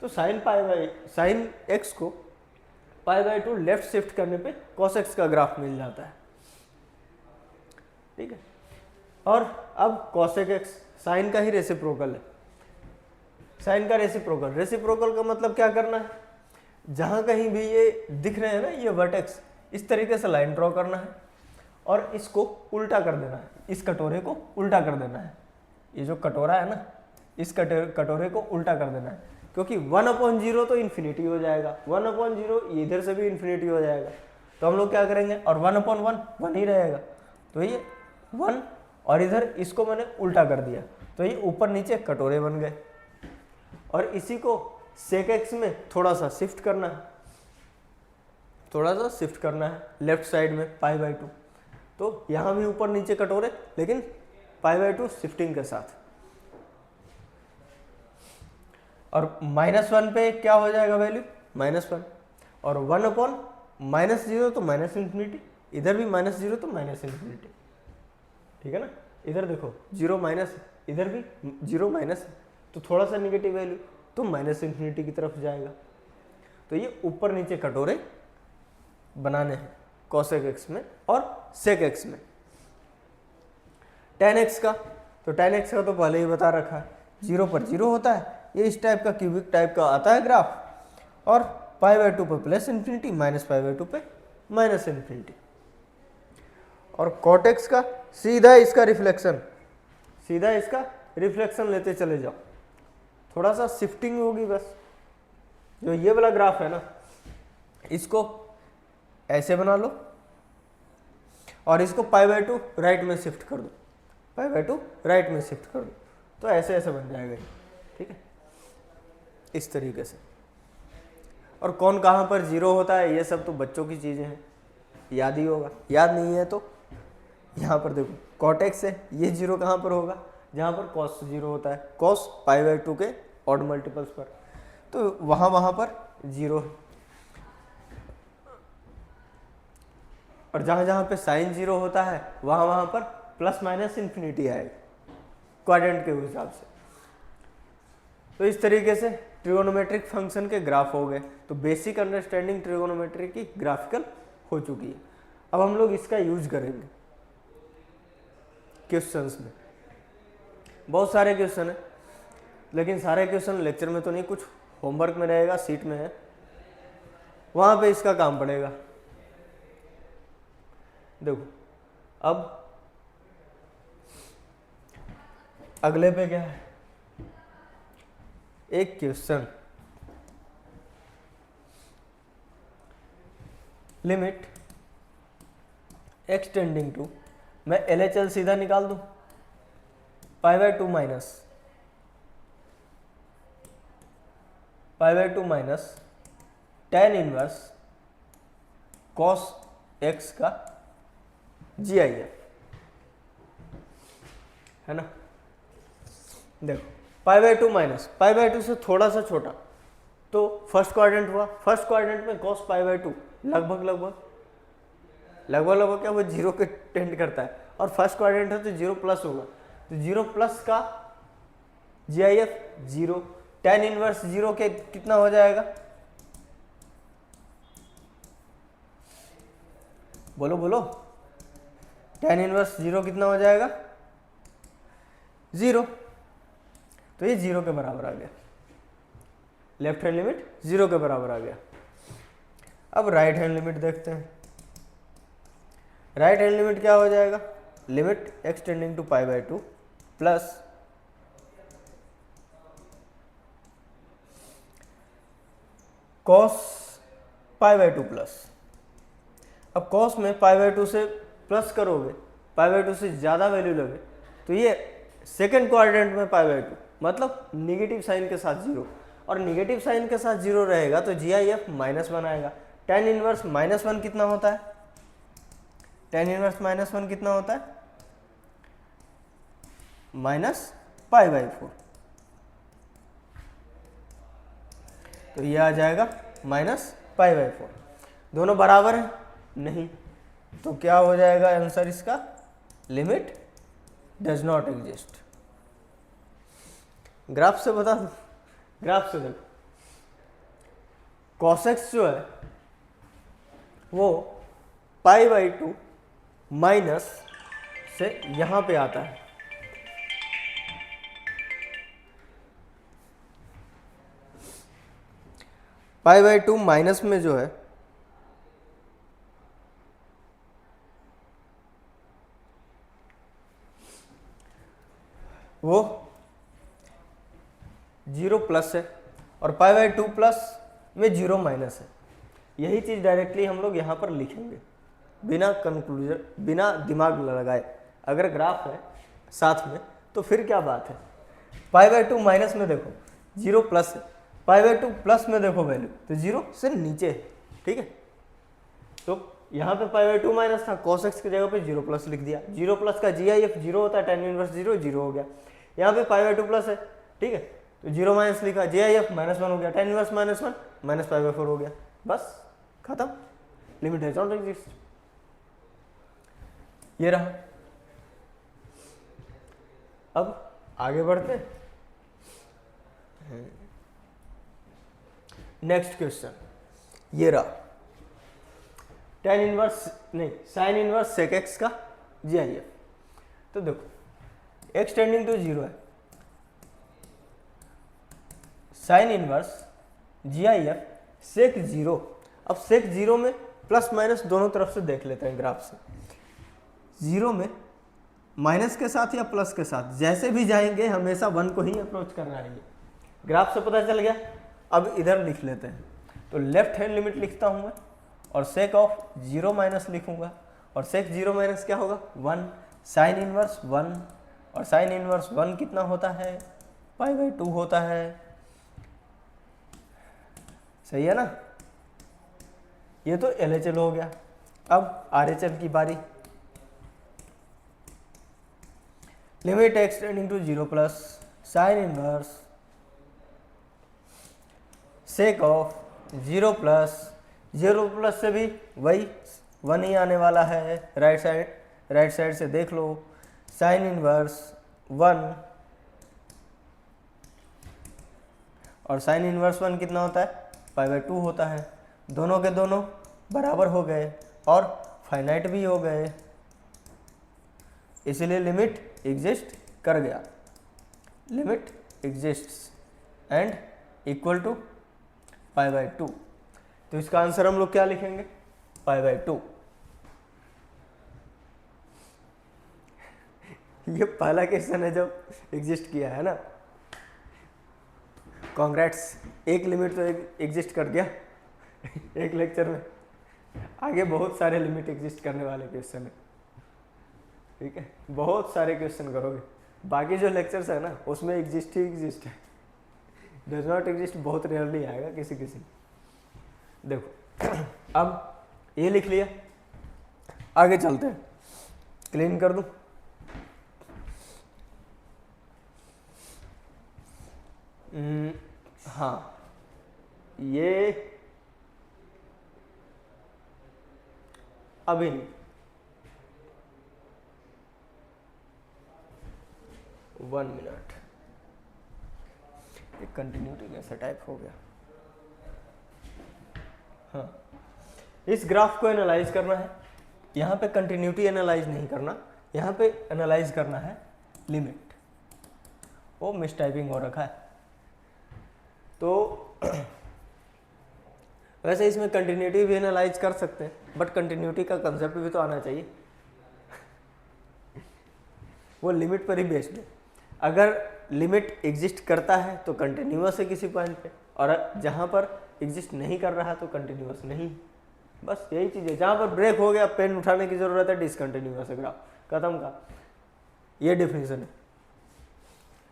तो साइन एक्स को π/2 लेफ्ट शिफ्ट करने पे cos x का ग्राफ मिल जाता है, ठीक है। और अब cosec x साइन का ही रेसिप्रोकल है। साइन का रेसिप्रोकल का मतलब क्या करना है, जहां कहीं भी ये दिख रहे हैं ना ये वर्टेक्स, इस तरीके से लाइन ड्रॉ करना है और इसको उल्टा कर देना है, इस कटोरे को उल्टा कर देना है। ये जो कटोरा है ना, इस कटोरे को उल्टा कर देना है, क्योंकि 1/0 तो इन्फिनिटी हो जाएगा, 1/0 इधर से भी इन्फिनिटी हो जाएगा। तो हम लोग क्या करेंगे, और 1/1 1 ही रहेगा, तो ये 1 और इधर इसको मैंने उल्टा कर दिया, तो ये ऊपर नीचे कटोरे बन गए। और इसी को सेक एक्स में थोड़ा सा शिफ्ट करना है, लेफ्ट साइड में π/2। तो यहाँ भी ऊपर नीचे कटोरे, लेकिन π/2 शिफ्टिंग के साथ। और -1 पे क्या हो जाएगा वैल्यू, -1, और 1/-0 तो -∞, इधर भी -0 तो -∞, ठीक है ना। इधर देखो 0 माइनस, इधर भी 0 माइनस, तो थोड़ा सा निगेटिव वैल्यू तो -∞ की तरफ जाएगा। तो ये ऊपर नीचे कटोरे बनाने हैं cosec x में और sec x में। tan x का, तो tan x का तो पहले ही बता रखा है, 0 पर 0 होता है, ये इस टाइप का क्यूबिक टाइप का आता है ग्राफ, और π/2 पे +∞, -π/2 पे -∞। और cot x का सीधा इसका रिफ्लेक्शन लेते चले जाओ, थोड़ा सा शिफ्टिंग होगी बस। जो ये वाला ग्राफ है ना, इसको ऐसे बना लो और इसको π/2 राइट में शिफ्ट कर दो, तो ऐसे ऐसे बन जाएगा, ठीक है, इस तरीके से। और कौन कहाँ पर 0 होता है ये सब तो बच्चों की चीज़ें हैं, याद ही होगा, याद नहीं है तो यहाँ पर देखो cot x है, ये 0 कहाँ पर होगा, जहाँ पर cos 0 होता है, cos π/2 के ऑड मल्टीपल्स पर, तो वहाँ पर 0 है। और जहाँ पे साइन 0 होता है वहाँ पर ±∞ आएगा क्वाड्रेंट के हिसाब से। तो इस तरीके से ट्रिगोनोमेट्रिक फंक्शन के ग्राफ हो गए। तो बेसिक अंडरस्टैंडिंग ट्रिगोनोमेट्री की ग्राफिकल हो चुकी है। अब हम लोग इसका यूज करेंगे क्वेश्चंस में। बहुत सारे क्वेश्चन है, लेकिन सारे क्वेश्चन लेक्चर में तो नहीं, कुछ होमवर्क में रहेगा, सीट में है, वहाँ पे इसका काम पड़ेगा। देखो अब अगले पे क्या है, एक question, limit x tending to, मैं LHL सीधा निकाल दूं, π/2 minus tan inverse cos x का GIF, है ना। देखो π/2 माइनस π/2 से थोड़ा सा छोटा, तो फर्स्ट क्वाड्रेंट हुआ, फर्स्ट क्वाड्रेंट में cos π/2 लगभग क्या वो जीरो के टेंड करता है, और फर्स्ट क्वाड्रेंट है तो जीरो प्लस होगा, तो जीरो प्लस का GIF zero, tan inverse zero के कितना हो जाएगा, बोलो बोलो, tan इनवर्स जीरो कितना हो जाएगा, जीरो, तो ये जीरो के बराबर आ गया, लेफ्ट हैंड लिमिट जीरो के बराबर आ गया। अब राइट हैंड लिमिट देखते हैं। राइट हैंड लिमिट क्या हो जाएगा, limit x tending to π/2 plus cos π/2 plus, अब cos में π/2 से प्लस करोगे, π/2 से ज़्यादा वैल्यू लगे, तो ये सेकेंड क्वाड्रेंट में π/2 मतलब निगेटिव साइन के साथ जीरो, और निगेटिव साइन के साथ जीरो रहेगा तो GIF -1 आएगा। tan इनवर्स -1 कितना होता है, tan इनवर्स -1 कितना होता है, -π/4, तो ये आ जाएगा -π/4। दोनों बराबर हैं नहीं, तो क्या हो जाएगा आंसर इसका, limit does not exist. Graph से बता दो, ग्राफ से देखो, cos x जो है वो π/2 माइनस से यहां पे आता है, π/2 माइनस में जो है वो जीरो प्लस है, और π/2 प्लस में जीरो माइनस है। यही चीज़ डायरेक्टली हम लोग यहाँ पर लिखेंगे बिना कंक्लूजन, बिना दिमाग लगाए। अगर ग्राफ है साथ में तो फिर क्या बात है, π/2 माइनस में देखो जीरो प्लस है, π/2 प्लस में देखो वैल्यू तो जीरो से नीचे है, ठीक है। तो यहाँ पे π/2 माइनस था, cos x की जगह पे जीरो प्लस लिख दिया, जीरो प्लस का GIF जीरो होता है, tan इनवर्स जीरो, जीरो हो गया। यहाँ पे π/2 प्लस है, ठीक है, तो जीरो माइनस लिखा, GIF -1 हो गया, tan इनवर्स -1 -π/4 हो गया, बस खत्म, लिमिट डज नॉट एग्जिस्ट। ये रहा। अब आगे बढ़ते हैं, नेक्स्ट क्वेश्चन ये रहा, tan इनवर्स नहीं sin इनवर्स sec x का GIF। तो देखो x टेंडिंग टू जीरो है, sin inverse GIF sec zero. अब sec जीरो में प्लस माइनस दोनों तरफ से देख लेते हैं ग्राफ से, जीरो में माइनस के साथ या प्लस के साथ जैसे भी जाएंगे हमेशा 1 को ही अप्रोच करना है, ग्राफ से पता चल गया। अब इधर लिख लेते हैं, तो लेफ्ट हैंड लिमिट लिखता हूं मैं, और सेक ऑफ जीरो माइनस लिखूंगा, और सेक जीरो माइनस क्या होगा 1, साइन इनवर्स 1, और साइन इनवर्स 1 कितना होता है, π/2 होता है, सही है ना। ये तो LHL हो गया। अब RHL की बारी, limit x tending to zero plus sine inverse sec of zero plus से भी वही 1 ही आने वाला है, राइट साइड से देख लो, साइन इनवर्स 1, और साइन इनवर्स 1 कितना होता है, π/2 होता है। दोनों के दोनों बराबर हो गए और फाइनाइट भी हो गए, इसलिए लिमिट एग्जिस्ट कर गया, limit exists and equal to π/2। तो इसका आंसर हम लोग क्या लिखेंगे, π/2। ये पहला क्वेश्चन है जब एग्जिस्ट किया है ना, कॉन्ग्रेट्स, एक लिमिट तो एग्जिस्ट कर गया एक लेक्चर में। आगे बहुत सारे लिमिट एग्जिस्ट करने वाले क्वेश्चन है, ठीक है, बहुत सारे क्वेश्चन करोगे। बाकी जो लेक्चर्स है ना उसमें एग्जिस्ट ही एग्जिस्ट है, डज नॉट एग्जिस्ट बहुत रेयरली आएगा किसी। देखो अब ये लिख लिया, आगे चलते हैं, क्लीन कर दूं। हाँ, ये अभी नहीं, 1 मिनट, एक कंटिन्यूटी कैसे टाइप हो गया। हाँ, इस ग्राफ को एनालाइज करना है, यहाँ पे कंटिन्यूटी एनालाइज नहीं करना, यहाँ पे एनालाइज करना है लिमिट। वो मिस टाइपिंग हो रखा है, तो वैसे इसमें कंटिन्यूटी भी एनालाइज कर सकते हैं, बट कंटिन्यूटी का कंसेप्ट भी तो आना चाहिए। वो लिमिट पर ही बेस्ड है। अगर लिमिट एग्जिस्ट करता है तो कंटिन्यूअस है किसी पॉइंट पे, और जहाँ पर एग्जिस्ट नहीं कर रहा तो कंटिन्यूअस नहीं। बस यही चीज़ है, जहाँ पर ब्रेक हो गया पेन उठाने की जरूरत है, डिसकंटिन्यूअस है ग्राफ, खत्म का, ये डेफिनेशन है।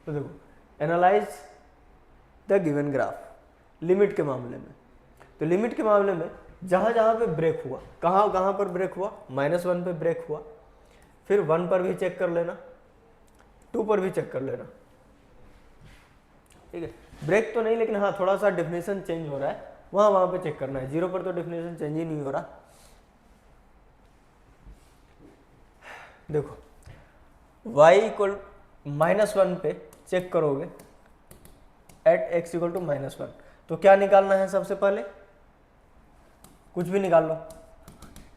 तो देखो, analyse the given graph limit के मामले में, तो लिमिट के मामले में जहाँ जहाँ पे ब्रेक हुआ, कहाँ कहाँ पर ब्रेक हुआ, -1 पे ब्रेक हुआ, फिर 1 पर भी चेक कर लेना, 2 पर भी चेक कर लेना, ठीक है। ब्रेक तो नहीं, लेकिन हाँ थोड़ा सा डेफिनेशन चेंज हो रहा है, वहाँ पे चेक करना है। 0 पर तो डेफिनेशन चेंज ही नहीं हो रहा। देखो y इक्वल -1 पे चेक करोगे एट x इक्वल टू -1, तो क्या निकालना है सबसे पहले, कुछ भी निकाल लो,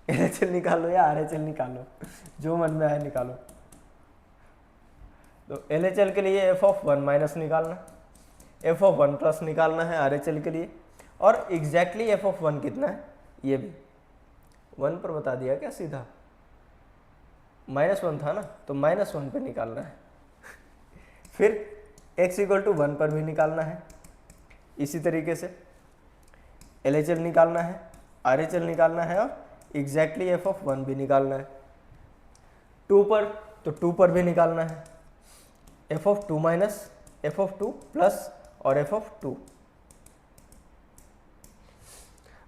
LHL निकाल लो या RHL निकाल लो, जो मन में आए निकालो। तो LHL के लिए f(1) माइनस निकालना, f(1) प्लस निकालना है RHL के लिए, और एग्जैक्टली f(1) कितना है ये भी 1 पर बता दिया क्या सीधा, -1 था ना, तो -1 पे निकालना है। फिर x इक्वल टू 1 पर भी निकालना है, इसी तरीके से LHL निकालना है, RHL निकालना है, और एग्जैक्टली f(1) भी निकालना है। 2 पर तो 2 पर भी निकालना है, f(2) माइनस f(2) प्लस और f(2).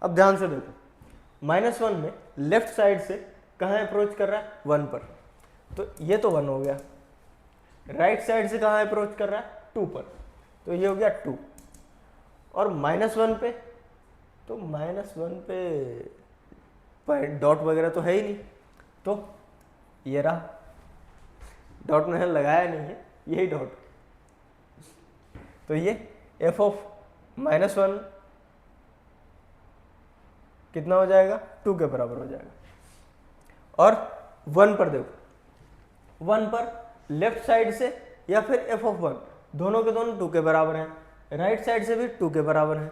अब ध्यान से देखो, -1 में लेफ्ट साइड से कहाँ अप्रोच कर रहा है, 1 पर, तो ये तो 1 हो गया। राइट साइड से कहाँ अप्रोच कर रहा है, 2 पर, तो ये हो गया 2। और -1 पे, तो -1 पे डॉट वगैरह तो है ही नहीं, तो ये रहा, डॉट मैंने लगाया नहीं है, यही डॉट, तो ये f(-1) कितना हो जाएगा, 2 के बराबर हो जाएगा। और 1 पर देखो, 1 पर लेफ्ट साइड से या फिर f(1) दोनों के दोनों 2 के बराबर हैं, राइट साइड से भी 2 के बराबर हैं।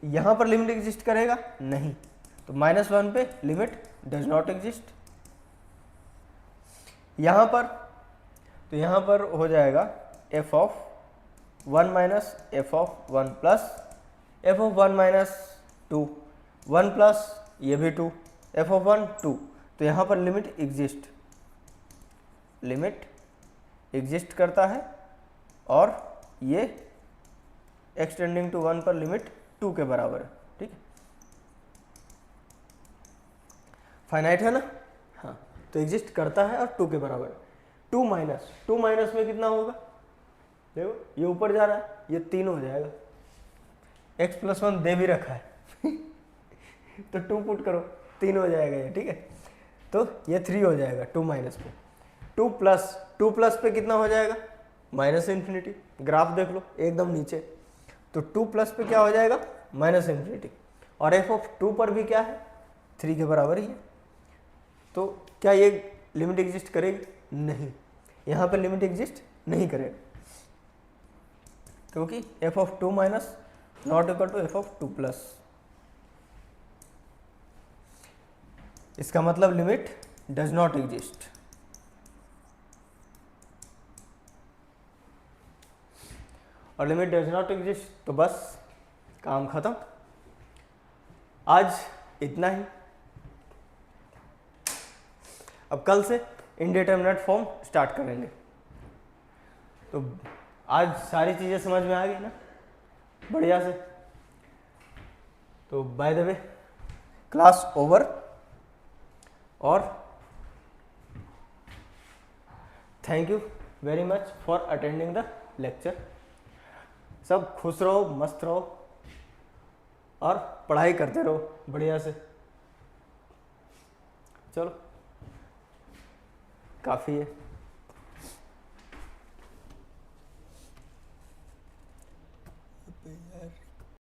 यहाँ पर लिमिट एग्जिस्ट करेगा नहीं, तो -1 पे लिमिट डज नॉट एग्जिस्ट। यहाँ पर, तो यहाँ पर हो जाएगा f(1) minus f(1) plus f(1) minus 2, 1 plus ये भी 2, f(1) 2, तो यहाँ पर लिमिट एग्जिस्ट करता है, और ये एक्सटेंडिंग टू 1 पर लिमिट 2 के बराबर है, ठीक है, फाइनाइट है ना, हाँ, तो एग्जिस्ट करता है और 2 के बराबर है। 2 माइनस में कितना होगा, देखो ये ऊपर जा रहा है, ये 3 हो जाएगा, x+1 दे भी रखा है तो 2 पुट करो, 3 हो जाएगा ये, ठीक है, तो ये 3 हो जाएगा 2 माइनस पे। 2 प्लस पे कितना हो जाएगा, -∞, ग्राफ देख लो एकदम नीचे, तो 2 प्लस पे क्या हो जाएगा, -∞, और f(2) पर भी क्या है, 3 के बराबर ही है, तो क्या ये लिमिट एग्जिस्ट करेगी, नहीं, यहाँ पे लिमिट एग्जिस्ट नहीं करेगा, क्योंकि f(2) minus not equal to f(2) plus, इसका मतलब लिमिट डज नॉट एग्जिस्ट। और लिमिट डज नॉट एग्जिस्ट, तो बस काम खत्म। आज इतना ही, अब कल से इनडिटरमिनेट फॉर्म स्टार्ट करेंगे। तो आज सारी चीज़ें समझ में आ गई ना, बढ़िया से। तो by the way class over, और thank you very much for attending the lecture. सब खुश रहो, मस्त रहो और पढ़ाई करते रहो बढ़िया से। चलो काफ़ी है।